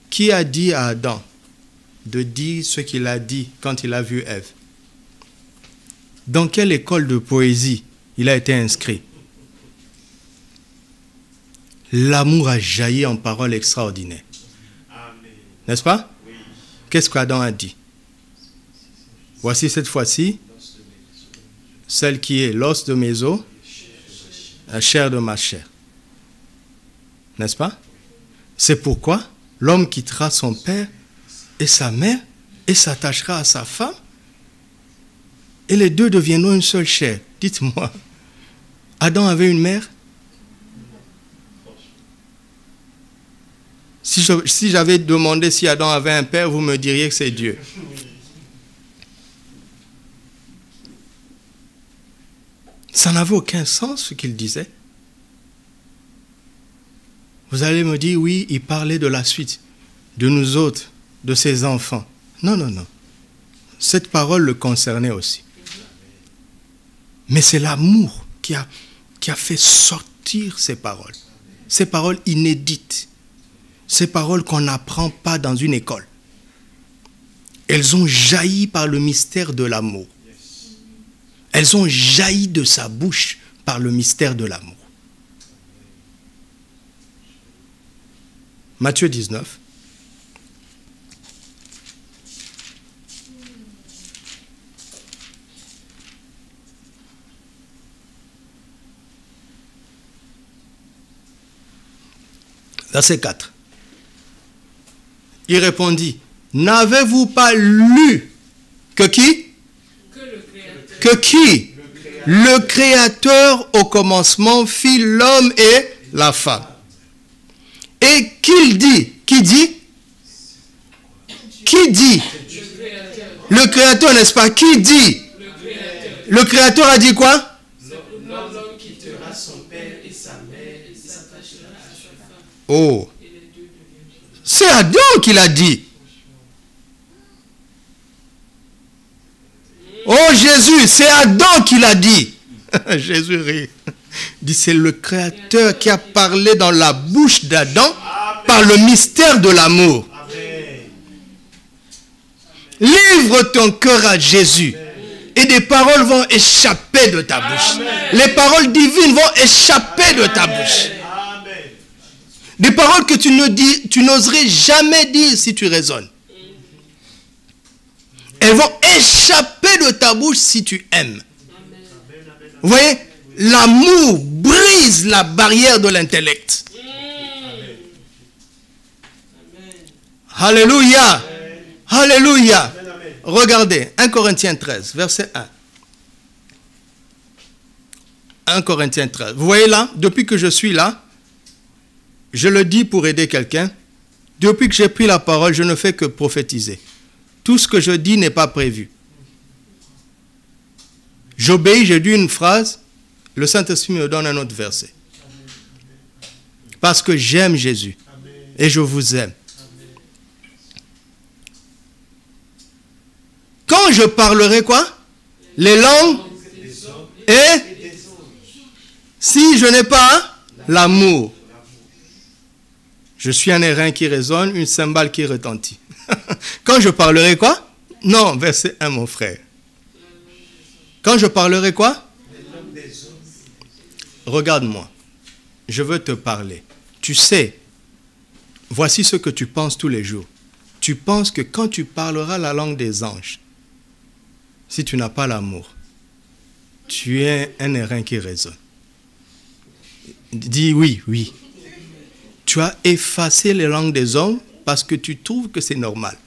Qui a dit à Adam de dire ce qu'il a dit quand il a vu Ève? Dans quelle école de poésie il a été inscrit? L'amour a jailli en paroles extraordinaires. N'est-ce pas? Qu'est-ce qu'Adam a dit? Voici cette fois-ci celle qui est l'os de mes os, la chair de ma chair. N'est-ce pas? C'est pourquoi l'homme quittera son père et sa mère et s'attachera à sa femme et les deux deviendront une seule chair. Dites-moi, Adam avait une mère? Si j'avais demandé si Adam avait un père, vous me diriez que c'est Dieu. Ça n'avait aucun sens ce qu'il disait. Vous allez me dire, oui, il parlait de la suite, de nous autres, de ses enfants. Non, non, non. Cette parole le concernait aussi. Mais c'est l'amour qui a fait sortir ces paroles inédites, ces paroles qu'on n'apprend pas dans une école. Elles ont jailli par le mystère de l'amour. Elles ont jailli de sa bouche par le mystère de l'amour. Matthieu 19. Verset 4. Il répondit, n'avez-vous pas lu que qui? Que qui? Le Créateur au commencement fit l'homme et la femme. Et qu'il dit? Qui dit? Qui dit? Le Créateur, n'est-ce pas? Qui dit? Le Créateur a dit quoi? L'homme quittera son père et sa mère et s'attachera à sa femme. Oh! C'est Adam qui l'a dit. Oh Jésus, c'est Adam qui l'a dit. Jésus rit. Il dit, c'est le Créateur qui a parlé dans la bouche d'Adam par le mystère de l'amour. Livre ton cœur à Jésus et des paroles vont échapper de ta bouche. Les paroles divines vont échapper de ta bouche. Des paroles que tu n'oserais jamais dire si tu raisonnes. Elles vont échapper de ta bouche si tu aimes. Vous voyez, l'amour brise la barrière de l'intellect. Alléluia. Alléluia. Regardez, 1 Corinthiens 13, verset 1. 1 Corinthiens 13. Vous voyez là, depuis que je suis là, je le dis pour aider quelqu'un. Depuis que j'ai pris la parole, je ne fais que prophétiser. Tout ce que je dis n'est pas prévu. J'obéis, j'ai dit une phrase, le Saint-Esprit me donne un autre verset. Parce que j'aime Jésus et je vous aime. Quand je parlerai quoi? Les langues et si je n'ai pas l'amour. Je suis un airain qui résonne, une cymbale qui retentit. Quand je parlerai quoi? Non, verset 1, mon frère. Quand je parlerai quoi? Regarde-moi. Je veux te parler. Tu sais, voici ce que tu penses tous les jours. Tu penses que quand tu parleras la langue des anges, si tu n'as pas l'amour, tu es un airain qui résonne. Dis oui, oui. Tu as effacé les langues des hommes parce que tu trouves que c'est normal.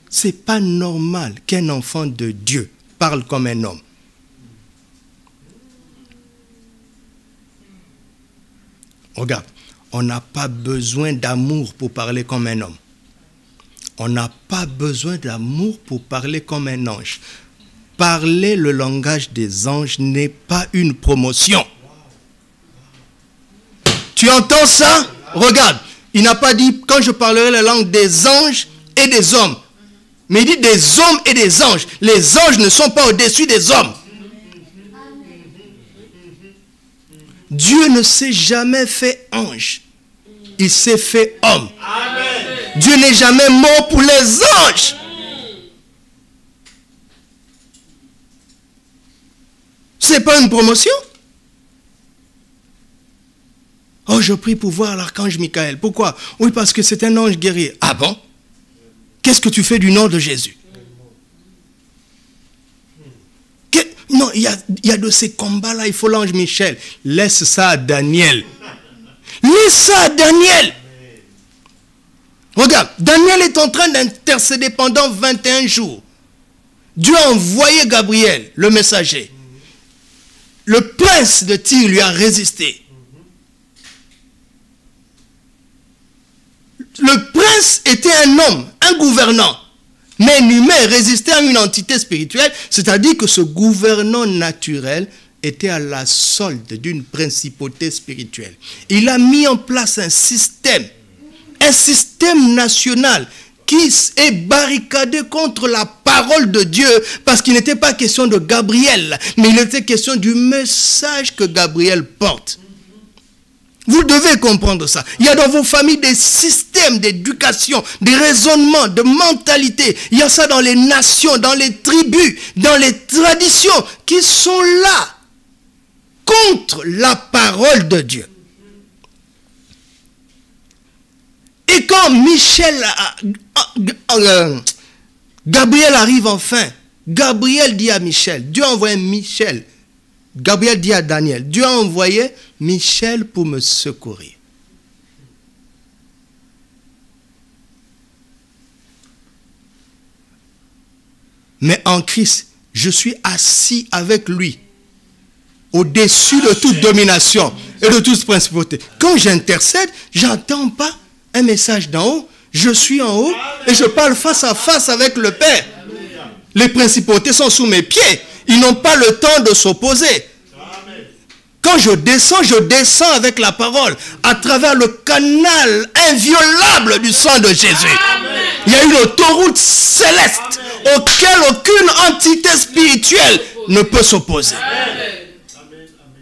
Ce n'est pas normal qu'un enfant de Dieu parle comme un homme. Regarde, on n'a pas besoin d'amour pour parler comme un homme. On n'a pas besoin d'amour pour parler comme un ange. Parler le langage des anges n'est pas une promotion. Tu entends ça? Regarde, il n'a pas dit quand je parlerai la langue des anges et des hommes. Mais il dit des hommes et des anges. Les anges ne sont pas au-dessus des hommes. Dieu ne s'est jamais fait ange. Il s'est fait homme. Amen. Dieu n'est jamais mort pour les anges. C'est pas une promotion. Oh, je prie pour voir l'archange Michael. Pourquoi? Oui, parce que c'est un ange guerrier. Ah bon? Qu'est-ce que tu fais du nom de Jésus? Non, il y a de ces combats-là, il faut l'ange Michel. Laisse ça à Daniel. Laisse ça à Daniel. Regarde, Daniel est en train d'intercéder pendant 21 jours. Dieu a envoyé Gabriel, le messager. Le prince de Tyr lui a résisté. Le prince était un homme, un gouvernant. Mais un humain résistait à une entité spirituelle, c'est-à-dire que ce gouvernant naturel était à la solde d'une principauté spirituelle. Il a mis en place un système national qui est barricadé contre la parole de Dieu, parce qu'il n'était pas question de Gabriel, mais il était question du message que Gabriel porte. Vous devez comprendre ça. Il y a dans vos familles des systèmes d'éducation, des raisonnements, de mentalité. Il y a ça dans les nations, dans les tribus, dans les traditions qui sont là contre la parole de Dieu. Et quand Gabriel arrive enfin, Gabriel dit à Michel, Dieu a envoyé Michel. Gabriel dit à Daniel, Dieu a envoyé Michel pour me secourir. Mais en Christ, je suis assis avec lui, au-dessus de toute domination et de toute principauté. Quand j'intercède, j'entends pas un message d'en haut. Je suis en haut et je parle face à face avec le Père. Les principautés sont sous mes pieds. Ils n'ont pas le temps de s'opposer. Quand je descends avec la parole, à travers le canal inviolable du sang de Jésus. Il y a une autoroute céleste auquel aucune entité spirituelle ne peut s'opposer.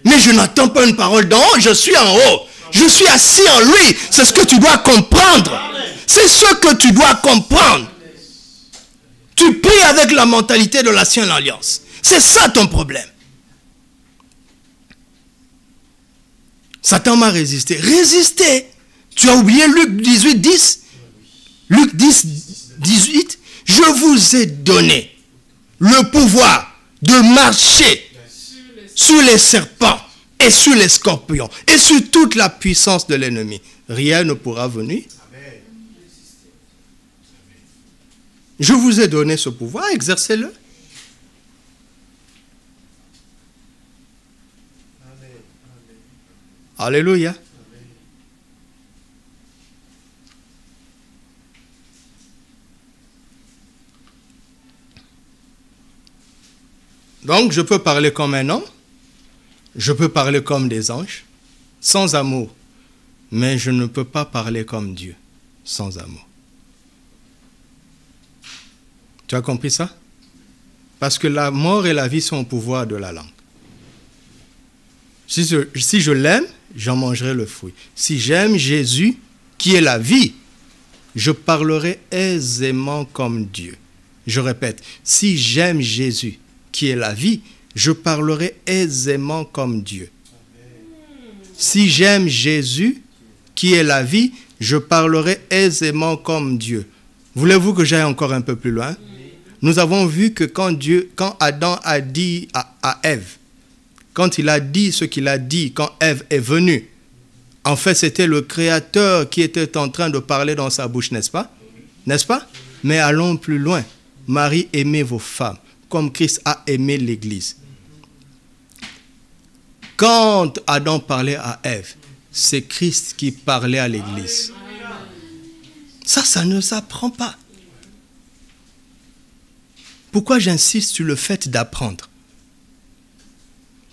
Mais je n'attends pas une parole d'en haut, je suis en haut. Je suis assis en lui. C'est ce que tu dois comprendre. C'est ce que tu dois comprendre. Tu pries avec la mentalité de l'ancienne alliance. C'est ça ton problème. Satan m'a résisté. Résister. Tu as oublié Luc 18, 10? Luc 10, 18. Je vous ai donné le pouvoir de marcher sur les serpents et sur les scorpions et sur toute la puissance de l'ennemi. Rien ne pourra venir. Je vous ai donné ce pouvoir, exercez-le. Alléluia. Donc, je peux parler comme un homme, je peux parler comme des anges, sans amour, mais je ne peux pas parler comme Dieu, sans amour. Tu as compris ça? Parce que la mort et la vie sont au pouvoir de la langue. Si je l'aime, j'en mangerai le fruit. Si j'aime Jésus, qui est la vie, je parlerai aisément comme Dieu. Je répète, si j'aime Jésus, qui est la vie, je parlerai aisément comme Dieu. Si j'aime Jésus, qui est la vie, je parlerai aisément comme Dieu. Voulez-vous que j'aille encore un peu plus loin? Nous avons vu que quand Adam a dit à Ève, quand il a dit ce qu'il a dit, quand Ève est venue, en fait, c'était le Créateur qui était en train de parler dans sa bouche, n'est-ce pas? N'est-ce pas? Mais allons plus loin. Marie, aimez vos femmes, comme Christ a aimé l'Église. Quand Adam parlait à Ève, c'est Christ qui parlait à l'Église. Ça ne s'apprend pas. Pourquoi j'insiste sur le fait d'apprendre?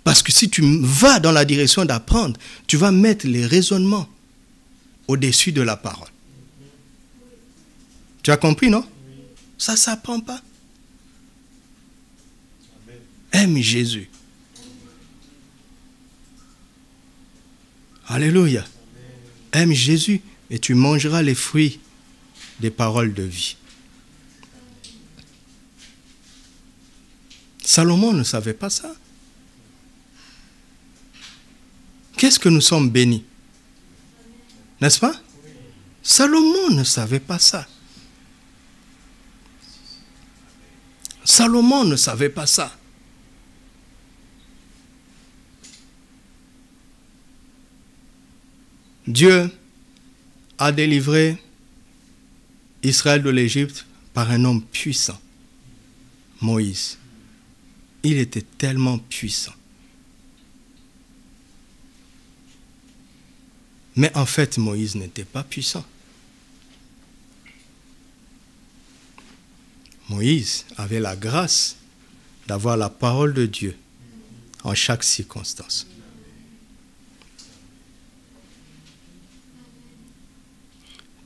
Parce que si tu vas dans la direction d'apprendre, tu vas mettre les raisonnements au-dessus de la parole. Tu as compris, non? Ça ne s'apprend pas. Aime Jésus. Alléluia. Aime Jésus et tu mangeras les fruits des paroles de vie. Salomon ne savait pas ça. Qu'est-ce que nous sommes bénis? N'est-ce pas? Salomon ne savait pas ça. Salomon ne savait pas ça. Dieu a délivré Israël de l'Égypte par un homme puissant, Moïse. Il était tellement puissant. Mais en fait, Moïse n'était pas puissant. Moïse avait la grâce d'avoir la parole de Dieu en chaque circonstance.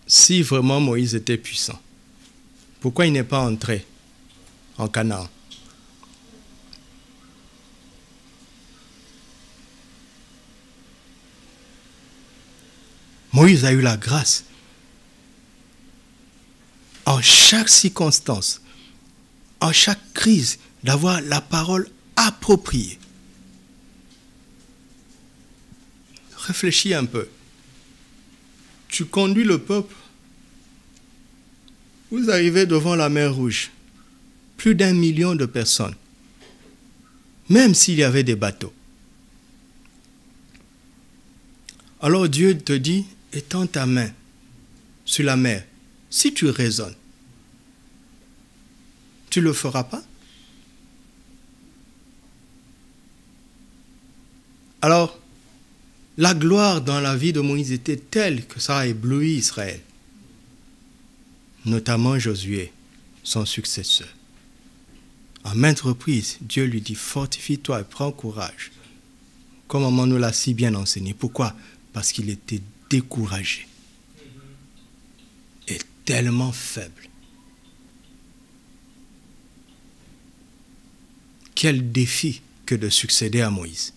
Si vraiment Moïse était puissant, pourquoi il n'est pas entré en Canaan? Moïse a eu la grâce en chaque circonstance, en chaque crise, d'avoir la parole appropriée. Réfléchis un peu. Tu conduis le peuple, vous arrivez devant la mer Rouge, plus d'1 million de personnes, même s'il y avait des bateaux. Alors Dieu te dit, étends ta main sur la mer. Si tu raisonnes, tu ne le feras pas? Alors, la gloire dans la vie de Moïse était telle que ça a ébloui Israël, notamment Josué, son successeur. À maintes reprises, Dieu lui dit, fortifie-toi et prends courage. Comme maman nous l'a si bien enseigné. Pourquoi? Parce qu'il était découragé et tellement faible. Quel défi que de succéder à Moïse.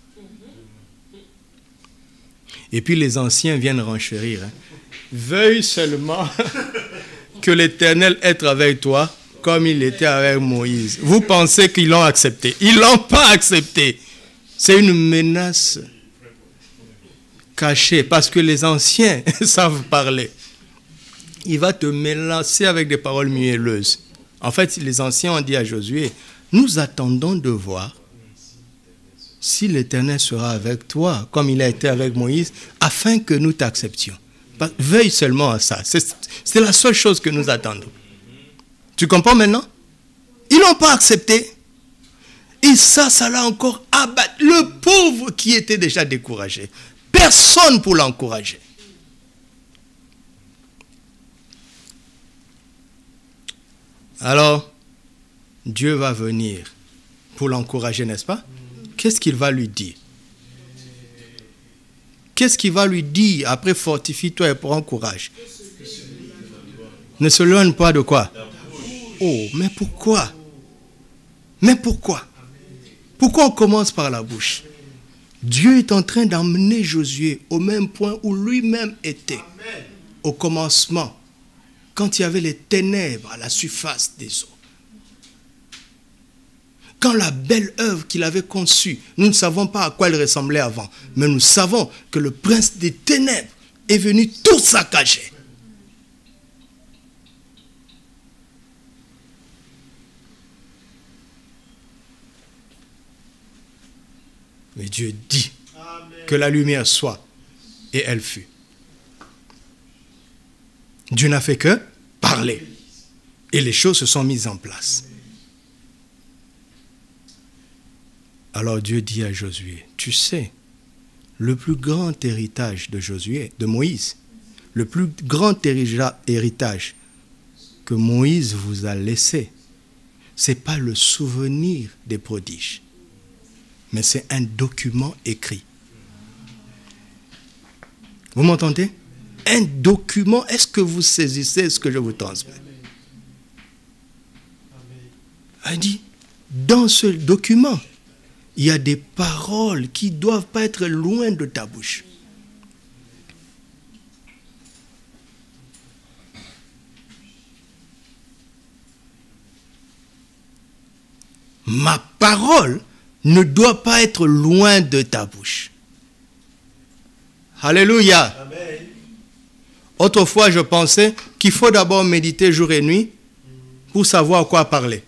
Et puis les anciens viennent renchérir. Veuille seulement que l'Éternel être avec toi comme il était avec Moïse. Vous pensez qu'ils l'ont accepté? Ils ne l'ont pas accepté. C'est une menace cachée parce que les anciens savent parler. Il va te menacer avec des paroles mielleuses. En fait, les anciens ont dit à Josué, nous attendons de voir si l'Éternel sera avec toi, comme il a été avec Moïse, afin que nous t'acceptions. Veuille seulement à ça. C'est la seule chose que nous attendons. Tu comprends maintenant? Ils n'ont pas accepté. Et ça l'a encore abattu. Le pauvre qui était déjà découragé. Personne pour l'encourager. Alors, Dieu va venir pour l'encourager, n'est-ce pas? Qu'est-ce qu'il va lui dire? Qu'est-ce qu'il va lui dire après fortifie-toi et prends courage? Ne se loigne pas de quoi? Oh, mais pourquoi? Mais pourquoi? Pourquoi on commence par la bouche? Dieu est en train d'emmener Josué au même point où lui-même était, au commencement, quand il y avait les ténèbres à la surface des eaux. Quand la belle œuvre qu'il avait conçue, nous ne savons pas à quoi elle ressemblait avant, mais nous savons que le prince des ténèbres est venu tout saccager. Mais Dieu dit que la lumière soit, et elle fut. Dieu n'a fait que parler, et les choses se sont mises en place. Alors Dieu dit à Josué, tu sais, le plus grand héritage de Josué, de Moïse, le plus grand héritage que Moïse vous a laissé, ce n'est pas le souvenir des prodiges, mais c'est un document écrit. Vous m'entendez? Un document, est-ce que vous saisissez ce que je vous transmets? Il dit, dans ce document, il y a des paroles qui ne doivent pas être loin de ta bouche. ma parole ne doit pas être loin de ta bouche. Alléluia. Amen. Autrefois, je pensais qu'il faut d'abord méditer jour et nuit pour savoir quoi parler.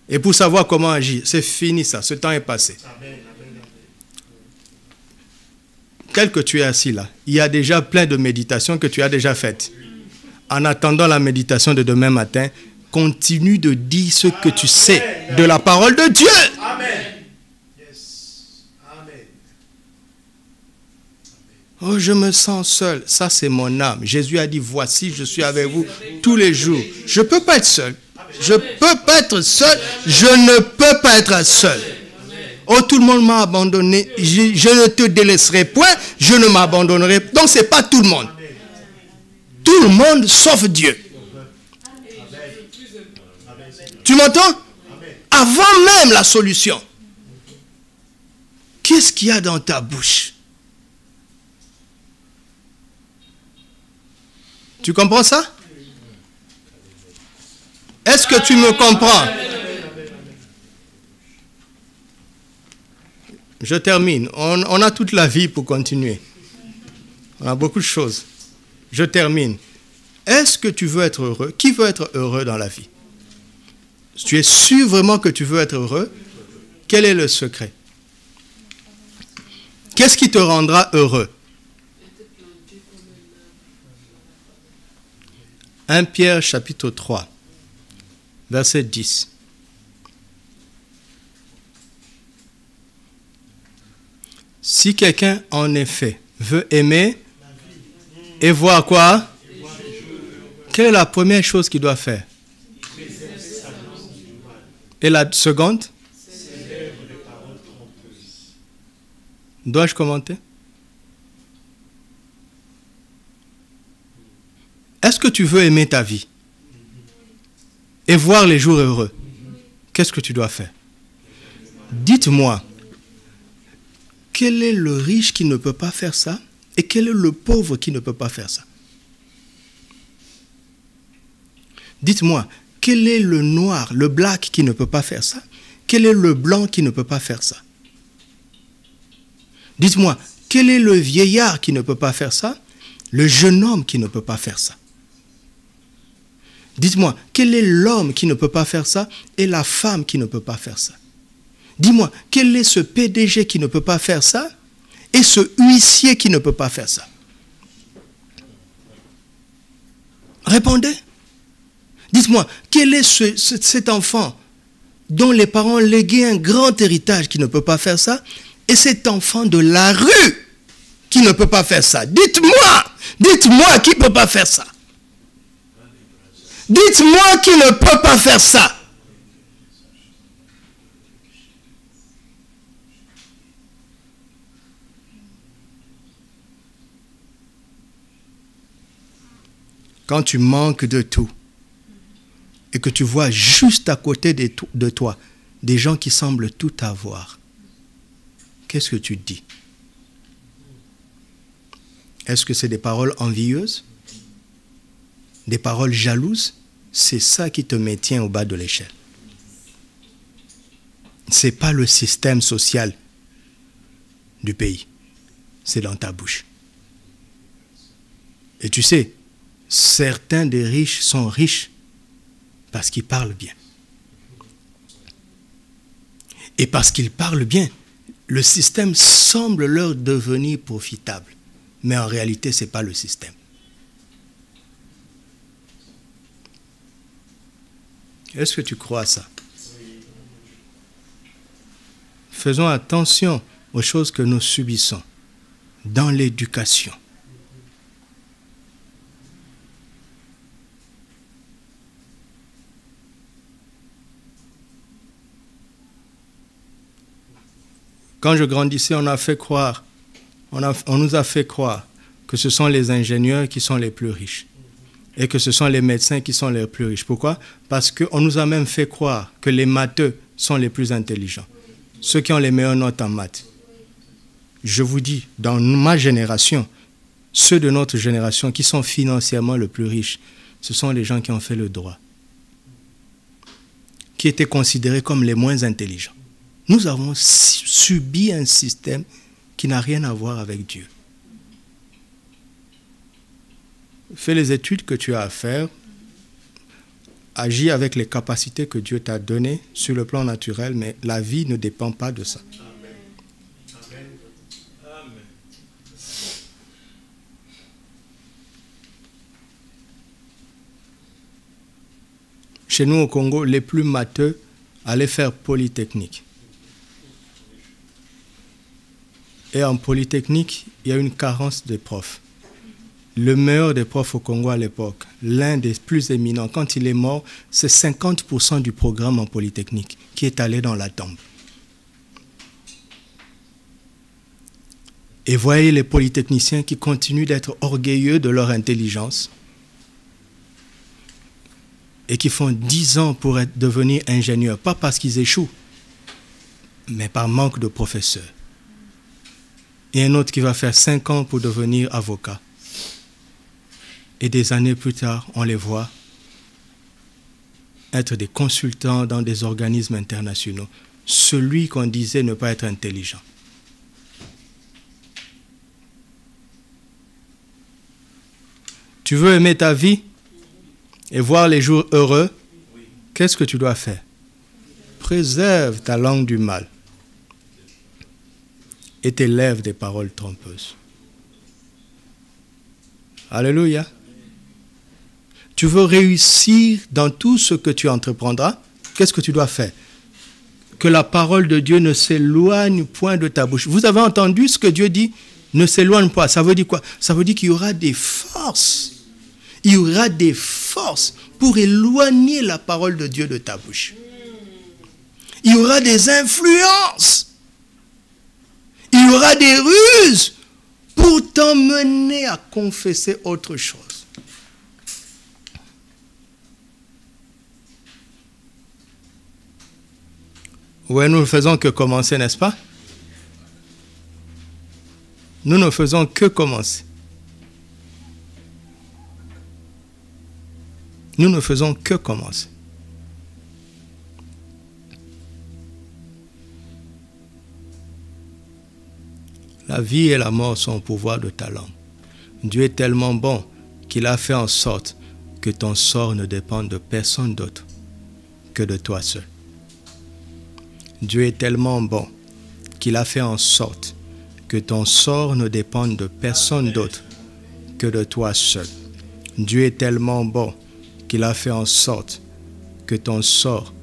Et pour savoir comment agir. C'est fini ça, ce temps est passé. Amen. Tel que tu es assis là, il y a déjà plein de méditations que tu as déjà faites. En attendant la méditation de demain matin, continue de dire ce que tu sais de la parole de Dieu. Amen. Oh, je me sens seul. Ça, c'est mon âme. Jésus a dit, voici, je suis avec vous tous les jours. Je ne peux pas être seul. Je ne peux pas être seul. Je ne peux pas être seul. Oh, tout le monde m'a abandonné. Je ne te délaisserai point. Je ne m'abandonnerai. Donc, ce n'est pas tout le monde. Tout le monde sauf Dieu. Tu m'entends? Avant même la solution. Qu'est-ce qu'il y a dans ta bouche? Tu comprends ça? Est-ce que tu me comprends? Je termine. On a toute la vie pour continuer. On a beaucoup de choses. Je termine. Est-ce que tu veux être heureux? Qui veut être heureux dans la vie? Tu es sûr vraiment que tu veux être heureux? Quel est le secret? Qu'est-ce qui te rendra heureux? 1 Pierre chapitre 3, verset 10. Si quelqu'un en effet veut aimer et voir quoi? Quelle est la première chose qu'il doit faire? Et la seconde? Dois-je commenter? Est-ce que tu veux aimer ta vie et voir les jours heureux? Qu'est-ce que tu dois faire? Dites-moi, quel est le riche qui ne peut pas faire ça et quel est le pauvre qui ne peut pas faire ça? Dites-moi, quel est le noir, le black qui ne peut pas faire ça? Quel est le blanc qui ne peut pas faire ça? Dites-moi, quel est le vieillard qui ne peut pas faire ça? Le jeune homme qui ne peut pas faire ça? Dites-moi, quel est l'homme qui ne peut pas faire ça et la femme qui ne peut pas faire ça? Dis-moi, quel est ce PDG qui ne peut pas faire ça et ce huissier qui ne peut pas faire ça? Répondez. Dites-moi, quel est cet enfant dont les parents léguaient un grand héritage qui ne peut pas faire ça et cet enfant de la rue qui ne peut pas faire ça? Dites-moi qui ne peut pas faire ça? Dites-moi qui ne peut pas faire ça. Quand tu manques de tout et que tu vois juste à côté de toi des gens qui semblent tout avoir, qu'est-ce que tu te dis? Est-ce que c'est des paroles envieuses? Des paroles jalouses? C'est ça qui te maintient au bas de l'échelle. Ce n'est pas le système social du pays. C'est dans ta bouche. Et tu sais, certains des riches sont riches parce qu'ils parlent bien. Et parce qu'ils parlent bien, le système semble leur devenir profitable. Mais en réalité, ce n'est pas le système. Est-ce que tu crois à ça? Faisons attention aux choses que nous subissons dans l'éducation. Quand je grandissais, on nous a fait croire que ce sont les ingénieurs qui sont les plus riches et que ce sont les médecins qui sont les plus riches. Pourquoi? Parce qu'on nous a même fait croire que les matheux sont les plus intelligents, ceux qui ont les meilleures notes en maths. Je vous dis, dans ma génération, ceux de notre génération qui sont financièrement les plus riches, ce sont les gens qui ont fait le droit. qui étaient considérés comme les moins intelligents. Nous avons subi un système qui n'a rien à voir avec Dieu. Fais les études que tu as à faire, agis avec les capacités que Dieu t'a données sur le plan naturel, mais la vie ne dépend pas de ça. Chez nous au Congo, les plus matheux allaient faire Polytechnique. Et en Polytechnique, il y a une carence de profs. Le meilleur des profs au Congo à l'époque, l'un des plus éminents, quand il est mort, c'est 50% du programme en Polytechnique qui est allé dans la tombe. Et voyez les polytechniciens qui continuent d'être orgueilleux de leur intelligence et qui font 10 ans pour devenir ingénieurs, pas parce qu'ils échouent, mais par manque de professeurs. Et un autre qui va faire 5 ans pour devenir avocat. Et des années plus tard, on les voit être des consultants dans des organismes internationaux. Celui qu'on disait ne pas être intelligent. Tu veux aimer ta vie et voir les jours heureux? Qu'est-ce que tu dois faire? Préserve ta langue du mal et tes lèvres des paroles trompeuses. Alléluia. Tu veux réussir dans tout ce que tu entreprendras? Qu'est-ce que tu dois faire? Que la parole de Dieu ne s'éloigne point de ta bouche. Vous avez entendu ce que Dieu dit? Ne s'éloigne pas. Ça veut dire quoi? Ça veut dire qu'il y aura des forces. Il y aura des forces pour éloigner la parole de Dieu de ta bouche. Il y aura des influences. Il y aura des ruses pour t'emmener à confesser autre chose. Ouais, nous ne faisons que commencer, n'est-ce pas? Nous ne faisons que commencer. Nous ne faisons que commencer. La vie et la mort sont au pouvoir de ta langue. Dieu est tellement bon qu'il a fait en sorte que ton sort ne dépende de personne d'autre que de toi seul. Dieu est tellement bon qu'il a fait en sorte que ton sort ne dépende de personne d'autre que de toi seul. Dieu est tellement bon qu'il a fait en sorte que ton sort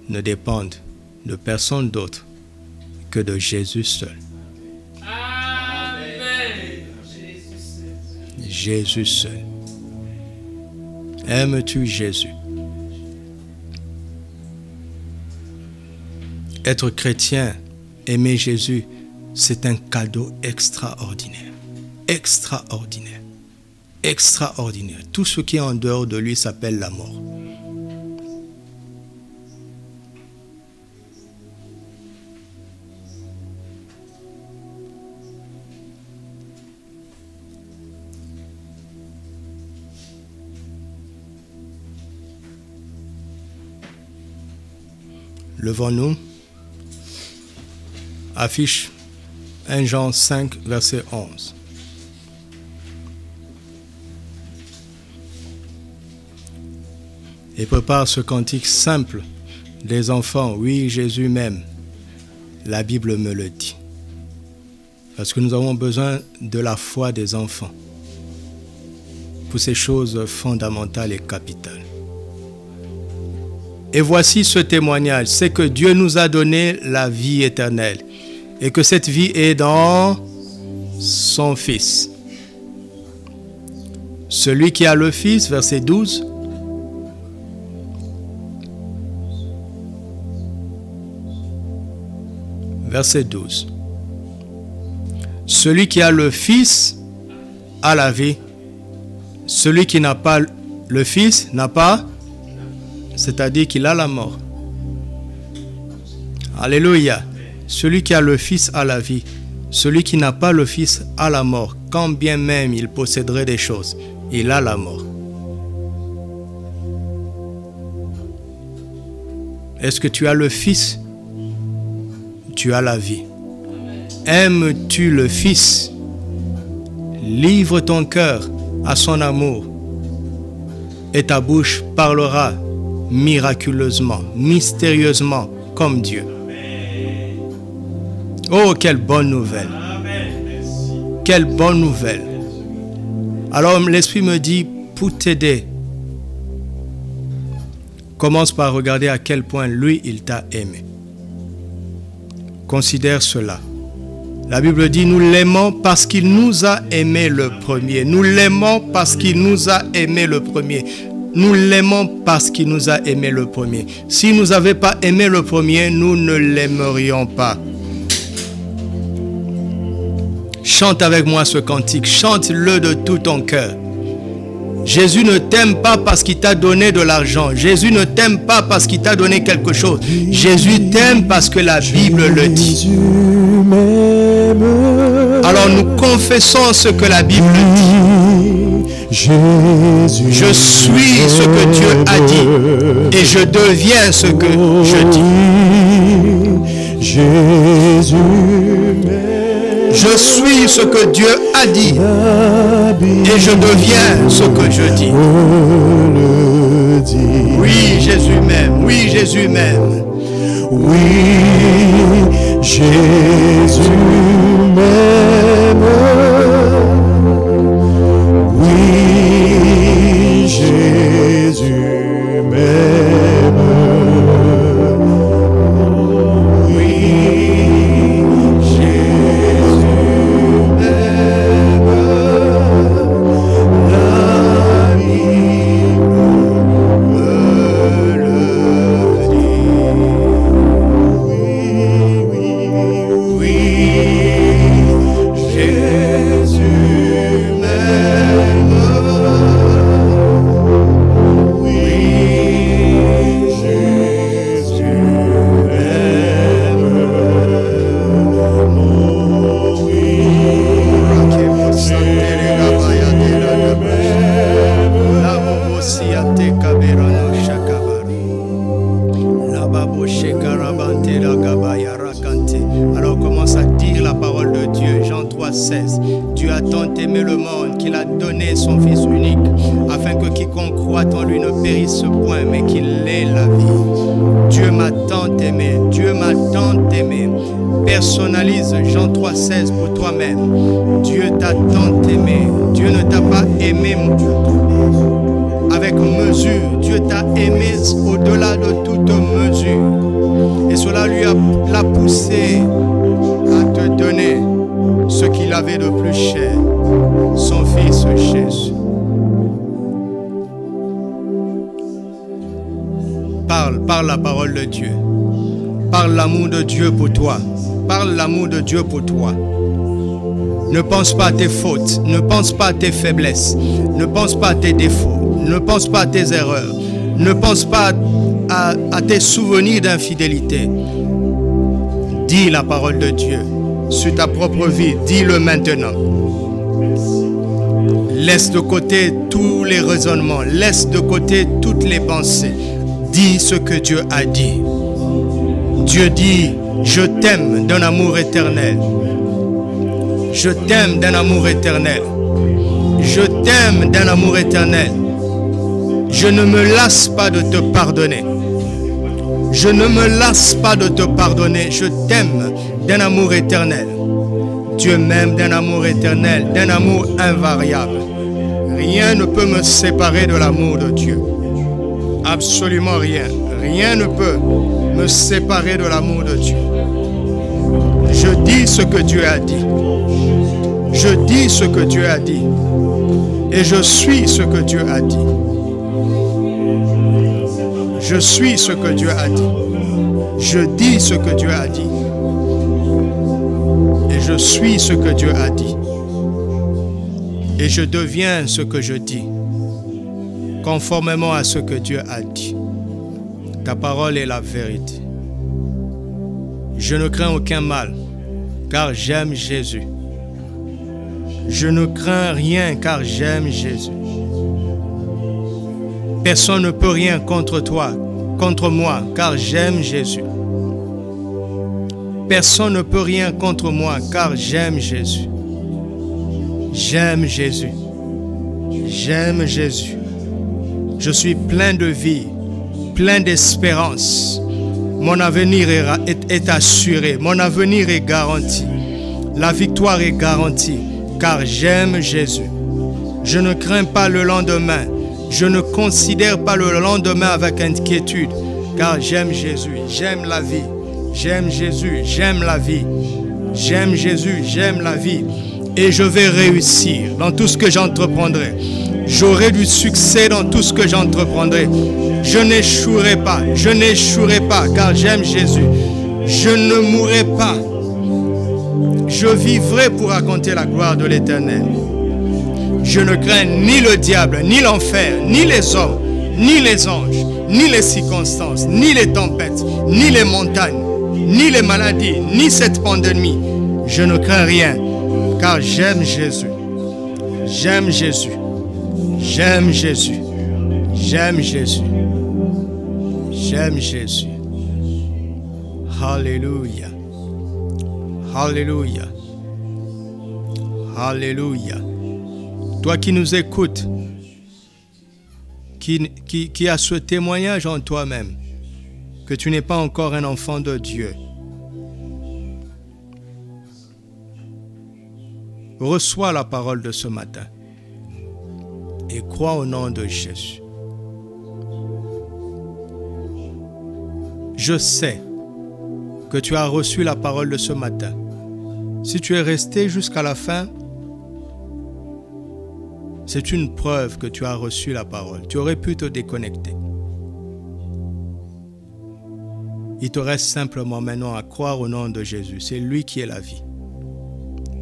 ne dépende de personne d'autre que de Jésus seul. Amen. Jésus seul. Aimes-tu Jésus? Être chrétien, aimer Jésus, c'est un cadeau extraordinaire. Extraordinaire. Extraordinaire. Tout ce qui est en dehors de lui s'appelle la mort. Levons-nous. Affiche 1 Jean 5, verset 11. Et prépare ce cantique simple des enfants. Oui, Jésus m'aime. La Bible me le dit. Parce que nous avons besoin de la foi des enfants pour ces choses fondamentales et capitales. Et voici ce témoignage, c'est que Dieu nous a donné la vie éternelle et que cette vie est dans son Fils. Celui qui a le Fils, verset 12, verset 12. Celui qui a le Fils a la vie. Celui qui n'a pas le Fils n'a pas, c'est-à-dire qu'il a la mort. Alléluia. Celui qui a le Fils a la vie. Celui qui n'a pas le Fils a la mort. Quand bien même il posséderait des choses, il a la mort. Est-ce que tu as le Fils? Tu as la vie. Aimes-tu le Fils? Livre ton cœur à son amour et ta bouche parlera miraculeusement, mystérieusement comme Dieu. Oh, quelle bonne nouvelle! Quelle bonne nouvelle! Alors l'Esprit me dit, pour t'aider, commence par regarder à quel point lui, il t'a aimé. Considère cela. La Bible dit, nous l'aimons parce qu'il nous a aimé le premier. Nous l'aimons parce qu'il nous a aimé le premier. Nous l'aimons parce qu'il nous a aimé le premier. S'il ne nous avait pas aimé le premier, nous ne l'aimerions pas. Chante avec moi ce cantique. Chante-le de tout ton cœur. Jésus ne t'aime pas parce qu'il t'a donné de l'argent. Jésus ne t'aime pas parce qu'il t'a donné quelque chose. Jésus t'aime parce que la Bible le dit. Alors nous confessons ce que la Bible dit. Je suis ce que Dieu a dit et je deviens ce que je dis. Je suis ce que Dieu a dit et je deviens ce que je dis. Oui, Jésus m'aime. Oui, Jésus m'aime. Oui, Jésus m'aime. Oui, Jésus m'aime. Alors commence à dire la parole de Dieu. Jean 3,16. Dieu a tant aimé le monde qu'il a donné son Fils unique, afin que quiconque croit en lui ne périsse point, mais qu'il ait la vie. Dieu m'a tant aimé. Dieu m'a tant aimé. Personnalise Jean 3,16 pour toi-même. Dieu t'a tant aimé. Dieu ne t'a pas aimé avec mesure. Dieu t'a aimé au-delà de toute mesure. Et cela l'a poussé à te donner ce qu'il avait de plus cher, son Fils Jésus. Parle la parole de Dieu. Parle l'amour de Dieu pour toi. Parle l'amour de Dieu pour toi. Ne pense pas à tes fautes. Ne pense pas à tes faiblesses. Ne pense pas à tes défauts. Ne pense pas à tes erreurs. Ne pense pas à tes souvenirs d'infidélité. Dis la parole de Dieu sur ta propre vie. Dis-le maintenant. Laisse de côté tous les raisonnements. Laisse de côté toutes les pensées. Dis ce que Dieu a dit. Dieu dit, je t'aime d'un amour éternel. Je t'aime d'un amour éternel. Je t'aime d'un amour éternel. Je ne me lasse pas de te pardonner. Je ne me lasse pas de te pardonner. Je t'aime d'un amour éternel. Dieu m'aime d'un amour éternel, d'un amour invariable. Rien ne peut me séparer de l'amour de Dieu. Absolument rien. Rien ne peut me séparer de l'amour de Dieu. Je dis ce que Dieu a dit. Je dis ce que Dieu a dit. Et je suis ce que Dieu a dit. Je suis ce que Dieu a dit. Je dis ce que Dieu a dit. Et je suis ce que Dieu a dit. Et je deviens ce que je dis, conformément à ce que Dieu a dit. Ta parole est la vérité. Je ne crains aucun mal, car j'aime Jésus. Je ne crains rien, car j'aime Jésus. Personne ne peut rien contre toi, contre moi, car j'aime Jésus. Personne ne peut rien contre moi, car j'aime Jésus. J'aime Jésus. J'aime Jésus. Je suis plein de vie, plein d'espérance. Mon avenir est assuré. Mon avenir est garanti. La victoire est garantie, car j'aime Jésus. Je ne crains pas le lendemain. Je ne considère pas le lendemain avec inquiétude, car j'aime Jésus. J'aime la vie. J'aime Jésus. J'aime la vie. J'aime Jésus. J'aime la vie. Et je vais réussir dans tout ce que j'entreprendrai. J'aurai du succès dans tout ce que j'entreprendrai. Je n'échouerai pas. Je n'échouerai pas, car j'aime Jésus. Je ne mourrai pas. Je vivrai pour raconter la gloire de l'Éternel. Je ne crains ni le diable, ni l'enfer, ni les hommes, ni les anges, ni les circonstances, ni les tempêtes, ni les montagnes, ni les maladies, ni cette pandémie. Je ne crains rien, car j'aime Jésus. J'aime Jésus. J'aime Jésus. J'aime Jésus. J'aime Jésus. Alléluia. Alléluia. Alléluia. Toi qui nous écoutes, qui as ce témoignage en toi-même, que tu n'es pas encore un enfant de Dieu, reçois la parole de ce matin et crois au nom de Jésus. Je sais que tu as reçu la parole de ce matin. Si tu es resté jusqu'à la fin, c'est une preuve que tu as reçu la parole. Tu aurais pu te déconnecter. Il te reste simplement maintenant à croire au nom de Jésus. C'est lui qui est la vie.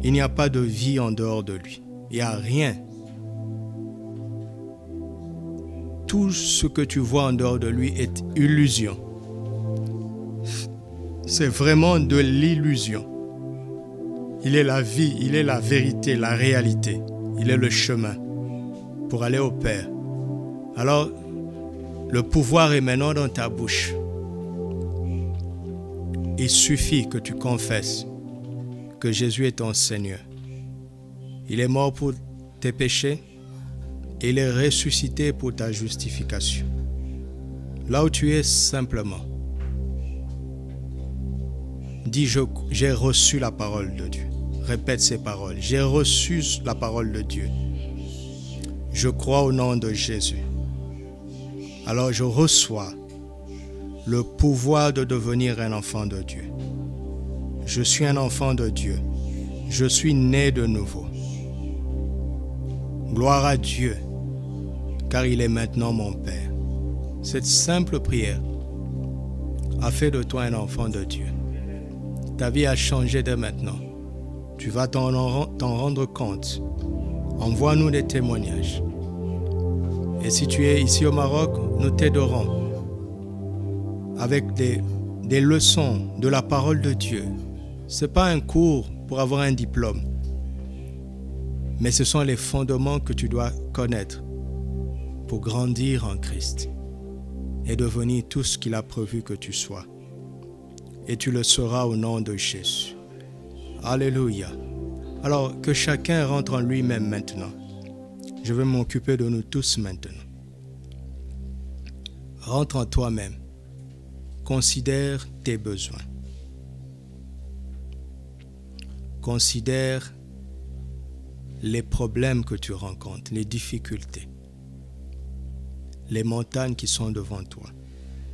Il n'y a pas de vie en dehors de lui. Il n'y a rien. Tout ce que tu vois en dehors de lui est illusion. C'est vraiment de l'illusion. Il est la vie, il est la vérité, la réalité. Il est le chemin pour aller au Père. Alors, le pouvoir est maintenant dans ta bouche. Il suffit que tu confesses que Jésus est ton Seigneur. Il est mort pour tes péchés et il est ressuscité pour ta justification. Là où tu es simplement, dis j'ai reçu la parole de Dieu. Répète ces paroles. J'ai reçu la parole de Dieu. Je crois au nom de Jésus. Alors je reçois le pouvoir de devenir un enfant de Dieu. Je suis un enfant de Dieu. Je suis né de nouveau. Gloire à Dieu, car il est maintenant mon Père. Cette simple prière a fait de toi un enfant de Dieu. Ta vie a changé dès maintenant. Tu vas t'en rendre compte. Envoie-nous des témoignages. Et si tu es ici au Maroc, nous t'aiderons avec des leçons de la parole de Dieu. Ce n'est pas un cours pour avoir un diplôme, mais ce sont les fondements que tu dois connaître pour grandir en Christ et devenir tout ce qu'il a prévu que tu sois. Et tu le seras au nom de Jésus. Alléluia. Alors que chacun rentre en lui-même maintenant. Je vais m'occuper de nous tous maintenant. Rentre en toi-même. Considère tes besoins. Considère les problèmes que tu rencontres, les difficultés, les montagnes qui sont devant toi.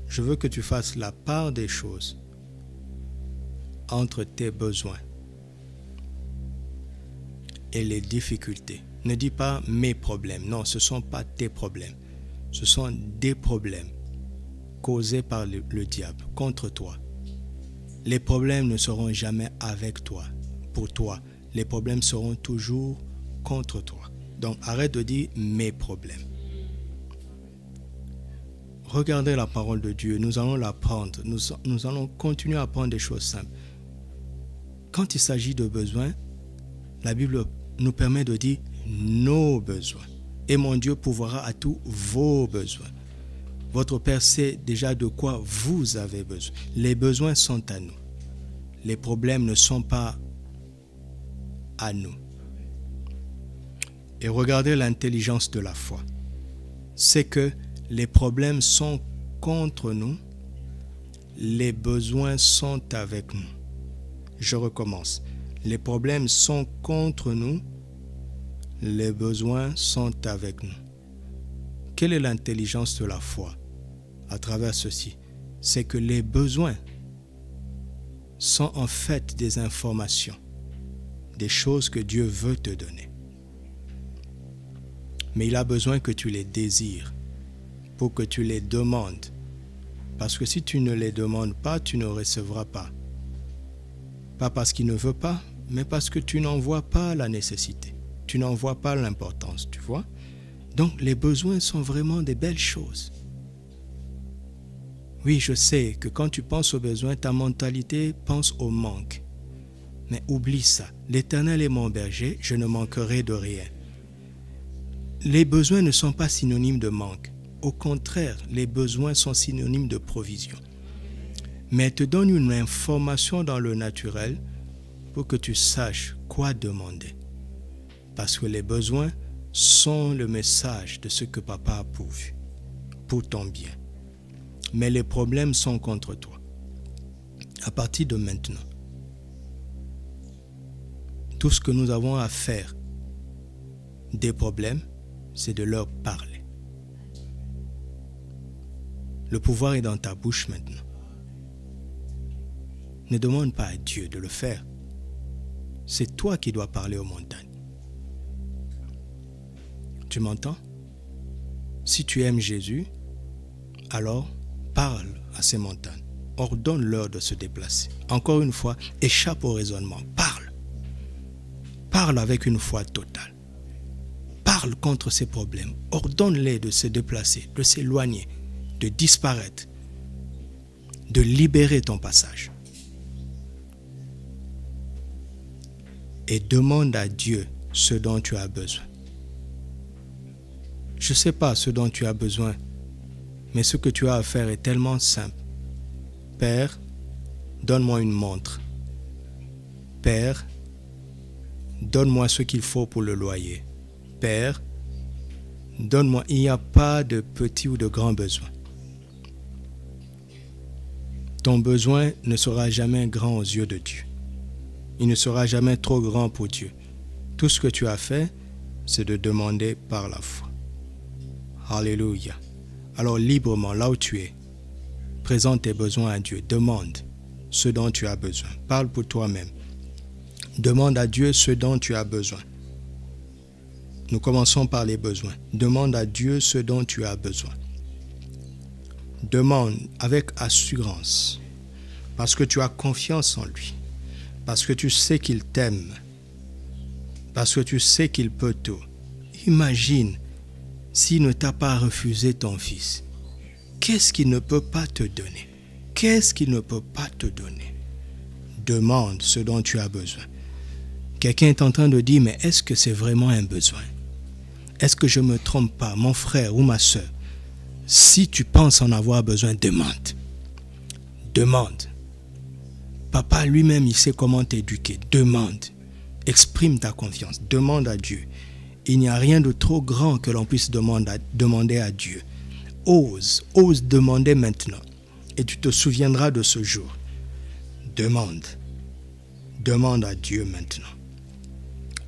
Je veux que tu fasses la part des choses entre tes besoins et les difficultés. Ne dis pas mes problèmes. Non, ce ne sont pas tes problèmes. Ce sont des problèmes causés par le diable contre toi. Les problèmes ne seront jamais avec toi, pour toi. Les problèmes seront toujours contre toi. Donc arrête de dire mes problèmes. Regardez la parole de Dieu. Nous allons l'apprendre. Nous allons continuer à apprendre des choses simples. Quand il s'agit de besoins, la Bible nous permet de dire nos besoins. Et mon Dieu pourvoira à tous vos besoins. Votre Père sait déjà de quoi vous avez besoin. Les besoins sont à nous. Les problèmes ne sont pas à nous. Et regardez l'intelligence de la foi. C'est que les problèmes sont contre nous, les besoins sont avec nous. Je recommence. Les problèmes sont contre nous, les besoins sont avec nous. Quelle est l'intelligence de la foi à travers ceci? C'est que les besoins sont en fait des informations, des choses que Dieu veut te donner. Mais il a besoin que tu les désires, pour que tu les demandes. Parce que si tu ne les demandes pas, tu ne recevras pas. Pas parce qu'il ne veut pas, mais parce que tu n'en vois pas la nécessité. Tu n'en vois pas l'importance, tu vois? Donc les besoins sont vraiment des belles choses. Oui, je sais que quand tu penses aux besoins, ta mentalité pense au manque. Mais oublie ça. L'Éternel est mon berger, je ne manquerai de rien. Les besoins ne sont pas synonymes de manque. Au contraire, les besoins sont synonymes de provision. Mais elle te donne une information dans le naturel pour que tu saches quoi demander. Parce que les besoins sont le message de ce que papa a pourvu pour ton bien. Mais les problèmes sont contre toi. À partir de maintenant, tout ce que nous avons à faire des problèmes, c'est de leur parler. Le pouvoir est dans ta bouche maintenant. Ne demande pas à Dieu de le faire. C'est toi qui dois parler aux montagnes. Tu m'entends? Si tu aimes Jésus, alors parle à ces montagnes. Ordonne-leur de se déplacer. Encore une fois, échappe au raisonnement. Parle. Parle avec une foi totale. Parle contre ces problèmes. Ordonne-les de se déplacer, de s'éloigner, de disparaître, de libérer ton passage. Et demande à Dieu ce dont tu as besoin. Je ne sais pas ce dont tu as besoin, mais ce que tu as à faire est tellement simple. Père, donne-moi une montre. Père, donne-moi ce qu'il faut pour le loyer. Père, donne-moi. Il n'y a pas de petit ou de grand besoin. Ton besoin ne sera jamais grand aux yeux de Dieu. Il ne sera jamais trop grand pour Dieu. Tout ce que tu as fait, c'est de demander par la foi. Alléluia. Alors librement, là où tu es, présente tes besoins à Dieu. Demande ce dont tu as besoin. Parle pour toi-même. Demande à Dieu ce dont tu as besoin. Nous commençons par les besoins. Demande à Dieu ce dont tu as besoin. Demande avec assurance, parce que tu as confiance en lui, parce que tu sais qu'il t'aime, parce que tu sais qu'il peut tout. Imagine s'il ne t'a pas refusé ton fils. Qu'est-ce qu'il ne peut pas te donner? Qu'est-ce qu'il ne peut pas te donner? Demande ce dont tu as besoin. Quelqu'un est en train de dire, mais est-ce que c'est vraiment un besoin? Est-ce que je ne me trompe pas, mon frère ou ma soeur? Si tu penses en avoir besoin, demande. Demande. Papa lui-même, il sait comment t'éduquer. Demande. Exprime ta confiance. Demande à Dieu. Il n'y a rien de trop grand que l'on puisse demander à Dieu. Ose demander maintenant. Et tu te souviendras de ce jour. Demande. Demande à Dieu maintenant.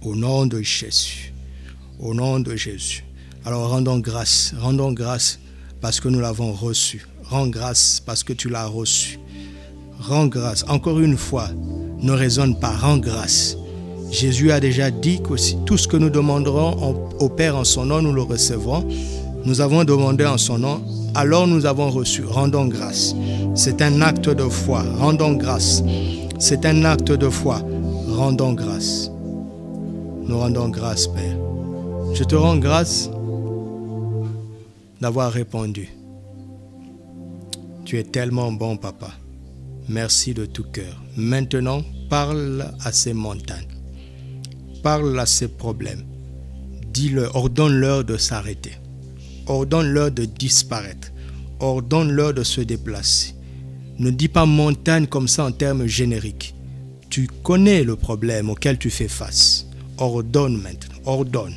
Au nom de Jésus. Au nom de Jésus. Alors rendons grâce parce que nous l'avons reçu. Rends grâce parce que tu l'as reçu. Rends grâce. Encore une fois, ne raisonne pas, rends grâce. Jésus a déjà dit que tout ce que nous demanderons au Père en son nom, nous le recevrons. Nous avons demandé en son nom, alors nous avons reçu. Rendons grâce. C'est un acte de foi. Rendons grâce. C'est un acte de foi. Rendons grâce. Nous rendons grâce, Père. Je te rends grâce d'avoir répondu. Tu es tellement bon, Papa. Merci de tout cœur. Maintenant, parle à ces montagnes. Parle à ces problèmes. Dis-leur, ordonne-leur de s'arrêter. Ordonne-leur de disparaître. ordonne-leur de se déplacer. Ne dis pas montagne comme ça en termes génériques. Tu connais le problème auquel tu fais face. Ordonne maintenant, ordonne.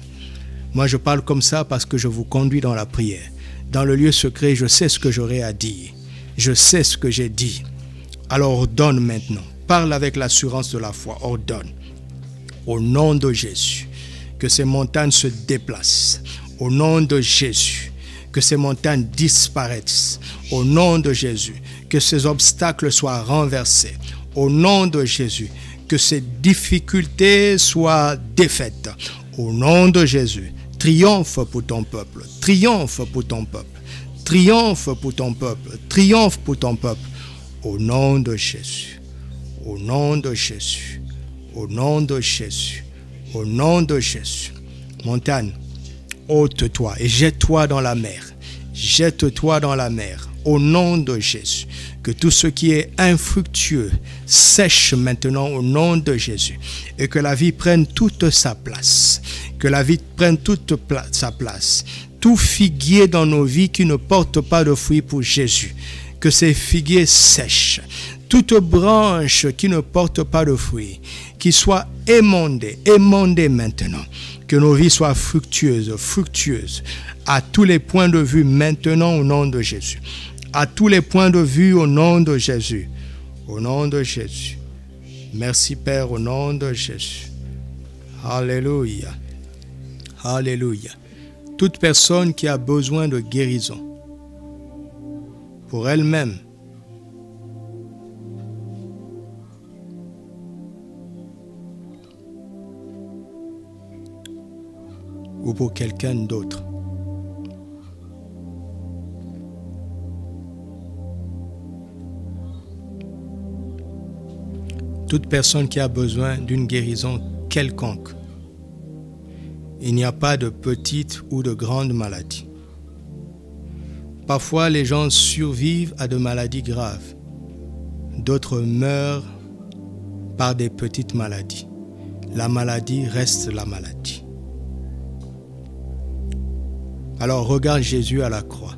Moi, je parle comme ça parce que je vous conduis dans la prière. Dans le lieu secret, je sais ce que j'aurai à dire. Je sais ce que j'ai dit. Alors ordonne maintenant. Parle avec l'assurance de la foi. Ordonne. Au nom de Jésus, que ces montagnes se déplacent. Au nom de Jésus, que ces montagnes disparaissent. Au nom de Jésus, que ces obstacles soient renversés. Au nom de Jésus, que ces difficultés soient défaites. Au nom de Jésus, triomphe pour ton peuple. Triomphe pour ton peuple. Triomphe pour ton peuple. Triomphe pour ton peuple. Au nom de Jésus. Au nom de Jésus. Au nom de Jésus. Au nom de Jésus. Montagne, ôte-toi et jette-toi dans la mer. Jette-toi dans la mer. Au nom de Jésus. Que tout ce qui est infructueux sèche maintenant au nom de Jésus. Et que la vie prenne toute sa place. Que la vie prenne toute sa place. Tout figuier dans nos vies qui ne porte pas de fruits pour Jésus. Que ces figuiers sèchent. Toute branche qui ne porte pas de fruits, qui soit émondée maintenant. Que nos vies soient fructueuses, à tous les points de vue maintenant au nom de Jésus. À tous les points de vue au nom de Jésus. Au nom de Jésus. Merci Père au nom de Jésus. Alléluia. Alléluia. Toute personne qui a besoin de guérison pour elle-même, ou pour quelqu'un d'autre. Toute personne qui a besoin d'une guérison quelconque. Il n'y a pas de petite ou de grande maladie. Parfois, les gens survivent à de maladies graves. D'autres meurent par des petites maladies. La maladie reste la maladie. Alors regarde Jésus à la croix.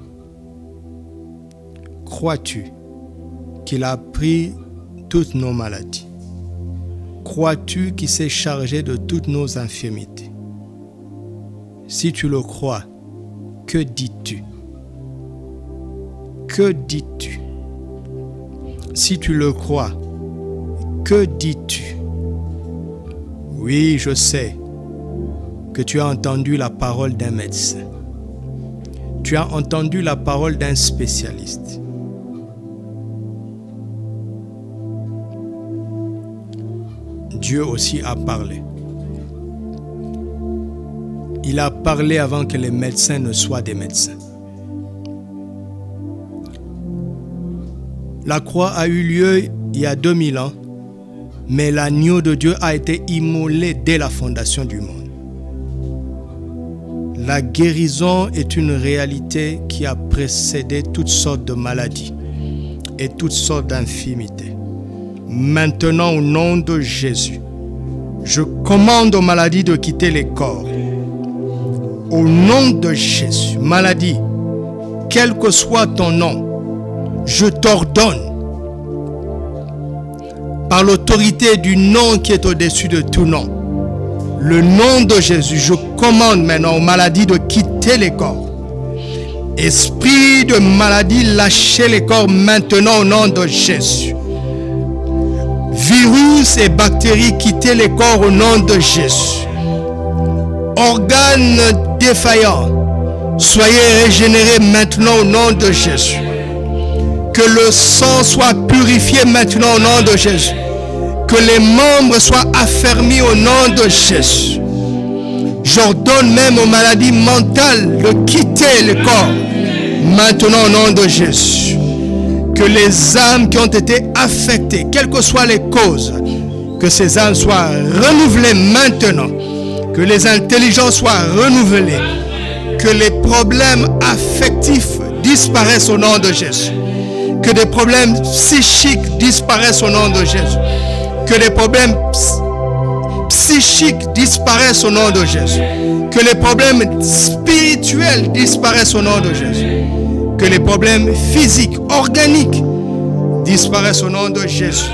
Crois-tu qu'il a pris toutes nos maladies? Crois-tu qu'il s'est chargé de toutes nos infirmités? Si tu le crois, que dis-tu? Que dis-tu? Si tu le crois, que dis-tu? Oui, je sais que tu as entendu la parole d'un médecin. Tu as entendu la parole d'un spécialiste. Dieu aussi a parlé. Il a parlé avant que les médecins ne soient des médecins. La croix a eu lieu il y a 2000 ans, mais l'agneau de Dieu a été immolé dès la fondation du monde. La guérison est une réalité qui a précédé toutes sortes de maladies et toutes sortes d'infirmités. Maintenant, au nom de Jésus, je commande aux maladies de quitter les corps. Au nom de Jésus, maladie, quel que soit ton nom, je t'ordonne, par l'autorité du nom qui est au-dessus de tout nom, le nom de Jésus, je commande maintenant aux maladies de quitter les corps. Esprit de maladie, lâchez les corps maintenant au nom de Jésus. Virus et bactéries, quittez les corps au nom de Jésus. Organes défaillants, soyez régénérés maintenant au nom de Jésus. Que le sang soit purifié maintenant au nom de Jésus. Que les membres soient affermis au nom de Jésus. J'ordonne même aux maladies mentales de quitter le corps maintenant au nom de Jésus. Que les âmes qui ont été affectées, quelles que soient les causes, que ces âmes soient renouvelées maintenant. Que les intelligences soient renouvelées. Que les problèmes affectifs disparaissent au nom de Jésus. Que des problèmes psychiques disparaissent au nom de Jésus. Que les problèmes psychiques disparaissent au nom de Jésus. Que les problèmes spirituels disparaissent au nom de Jésus. Que les problèmes physiques, organiques disparaissent au nom de Jésus.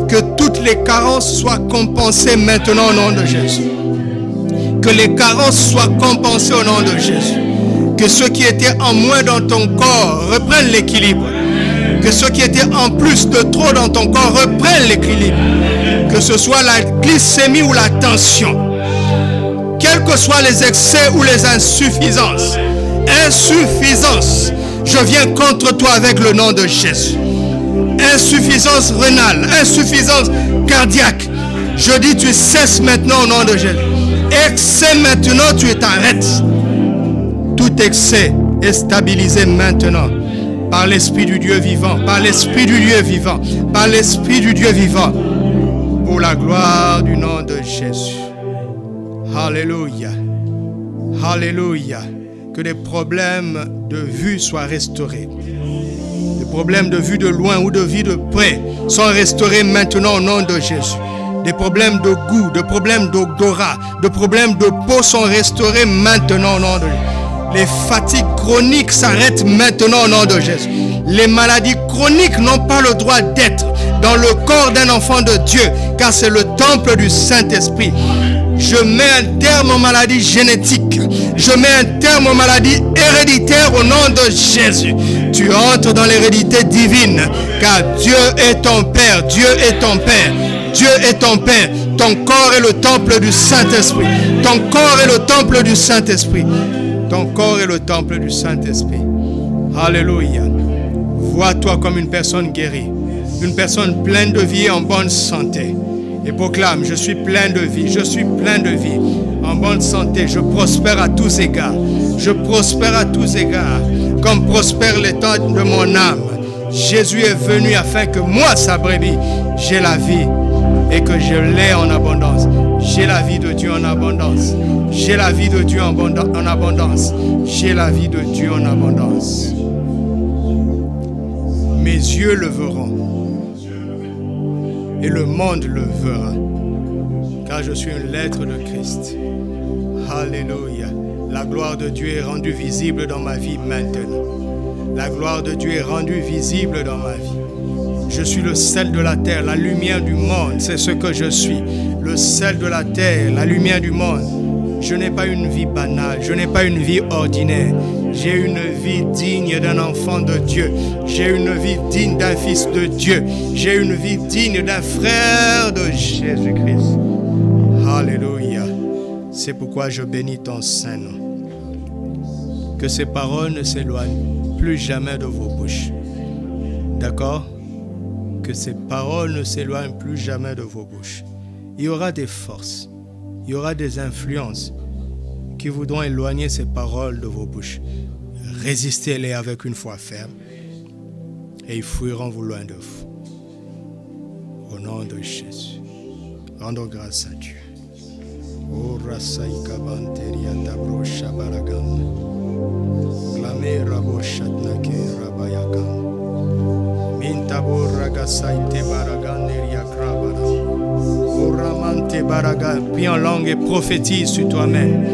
Que toutes les carences soient compensées maintenant au nom de Jésus. Que les carences soient compensées au nom de Jésus. Que ce qui était en moins dans ton corps reprenne l'équilibre. Que ce qui était en plus de trop dans ton corps reprenne l'équilibre. Que ce soit la glycémie ou la tension. Quels que soient les excès ou les insuffisances. Insuffisance. Je viens contre toi avec le nom de Jésus. Insuffisance rénale, insuffisance cardiaque. Je dis tu cesses maintenant au nom de Jésus. Excès maintenant tu t'arrêtes. Tout excès est stabilisé maintenant par l'Esprit du Dieu vivant, par l'Esprit du Dieu vivant, par l'Esprit du Dieu vivant, pour la gloire du nom de Jésus. Alléluia. Alléluia. Que les problèmes de vue soient restaurés. Les problèmes de vue de loin ou de vue de près sont restaurés maintenant au nom de Jésus. Des problèmes de goût, des problèmes d'odorat, des problèmes de peau sont restaurés maintenant au nom de Jésus. Les fatigues chroniques s'arrêtent maintenant au nom de Jésus. Les maladies chroniques n'ont pas le droit d'être dans le corps d'un enfant de Dieu, car c'est le temple du Saint-Esprit. Je mets un terme aux maladies génétiques. Je mets un terme aux maladies héréditaires au nom de Jésus. Tu entres dans l'hérédité divine, car Dieu est ton Père. Dieu est ton Père. Dieu est ton Père. Ton corps est le temple du Saint-Esprit. Ton corps est le temple du Saint-Esprit. Ton corps est le temple du Saint-Esprit. Alléluia. Vois-toi comme une personne guérie. Une personne pleine de vie et en bonne santé. Et proclame, je suis plein de vie, je suis plein de vie, en bonne santé, je prospère à tous égards. Je prospère à tous égards, comme prospère l'état de mon âme. Jésus est venu afin que moi, sa brebis, j'ai la vie et que je l'ai en abondance. J'ai la vie de Dieu en abondance. J'ai la vie de Dieu en abondance. J'ai la vie de Dieu en abondance. Mes yeux le verront. Et le monde le verra, car je suis une lettre de Christ. Alléluia. La gloire de Dieu est rendue visible dans ma vie maintenant. La gloire de Dieu est rendue visible dans ma vie. Je suis le sel de la terre, la lumière du monde, c'est ce que je suis. Le sel de la terre, la lumière du monde. Je n'ai pas une vie banale, je n'ai pas une vie ordinaire. J'ai une vie digne d'un enfant de Dieu. J'ai une vie digne d'un fils de Dieu. J'ai une vie digne d'un frère de Jésus-Christ. Alléluia. C'est pourquoi je bénis ton Saint-Nom. Que ces paroles ne s'éloignent plus jamais de vos bouches. D'accord? Que ces paroles ne s'éloignent plus jamais de vos bouches. Il y aura des forces, il y aura des influences qui voudront éloigner ces paroles de vos bouches. Résistez-les avec une foi ferme et ils fuiront vous loin de vous. Au nom de Jésus, rendons grâce à Dieu. O rasaika banteria tabro shabaragan. Clame rabo shatnake rabayagan. Mintabo ragasaite baragan neria krabara. O ramante baragan. Prie en langue et prophétise sur toi-même.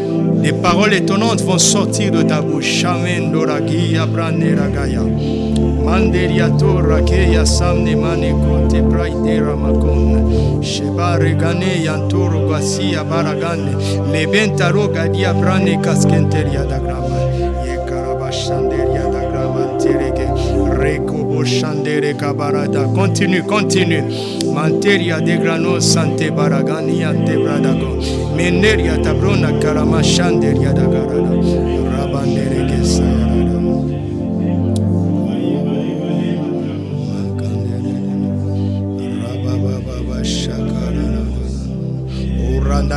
Des paroles étonnantes vont sortir de ta bouche. Shamen doragi abrane ragaya. Manderia torra ke ya samne mane kote praidera makon. Sheba regane yantoro gasia baragane. Lebentaro gadia brane kaskenteria da grama. Ye karabashanderia da grama terege. Rekobo shandere kabarada. Continue, continue. Manteria de grano sante baragani ante bradago. Meneria tabrona karamashanderia da garada. Rabandere kesayara.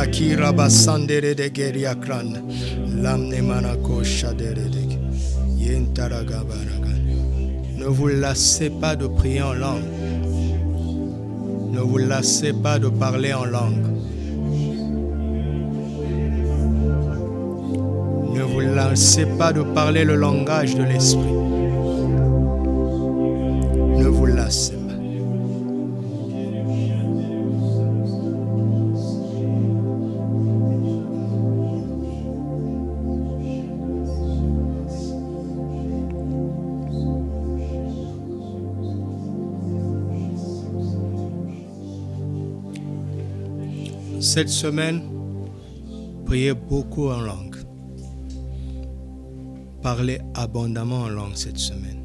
Kira basandere de geriakran lamne manako shadere de yentaraga baraga. Ne vous lassez pas de prier en langue. Ne vous lassez pas de parler en langue. Ne vous lassez pas de parler le langage de l'esprit. Ne vous lassez pas. Cette semaine, priez beaucoup en langue. Parlez abondamment en langue cette semaine.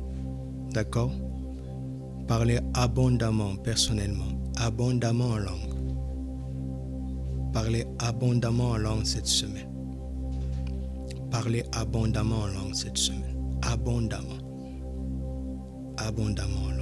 D'accord? Parlez abondamment, personnellement, abondamment en langue. Parlez abondamment en langue cette semaine. Parlez abondamment en langue cette semaine. Abondamment. Abondamment en langue.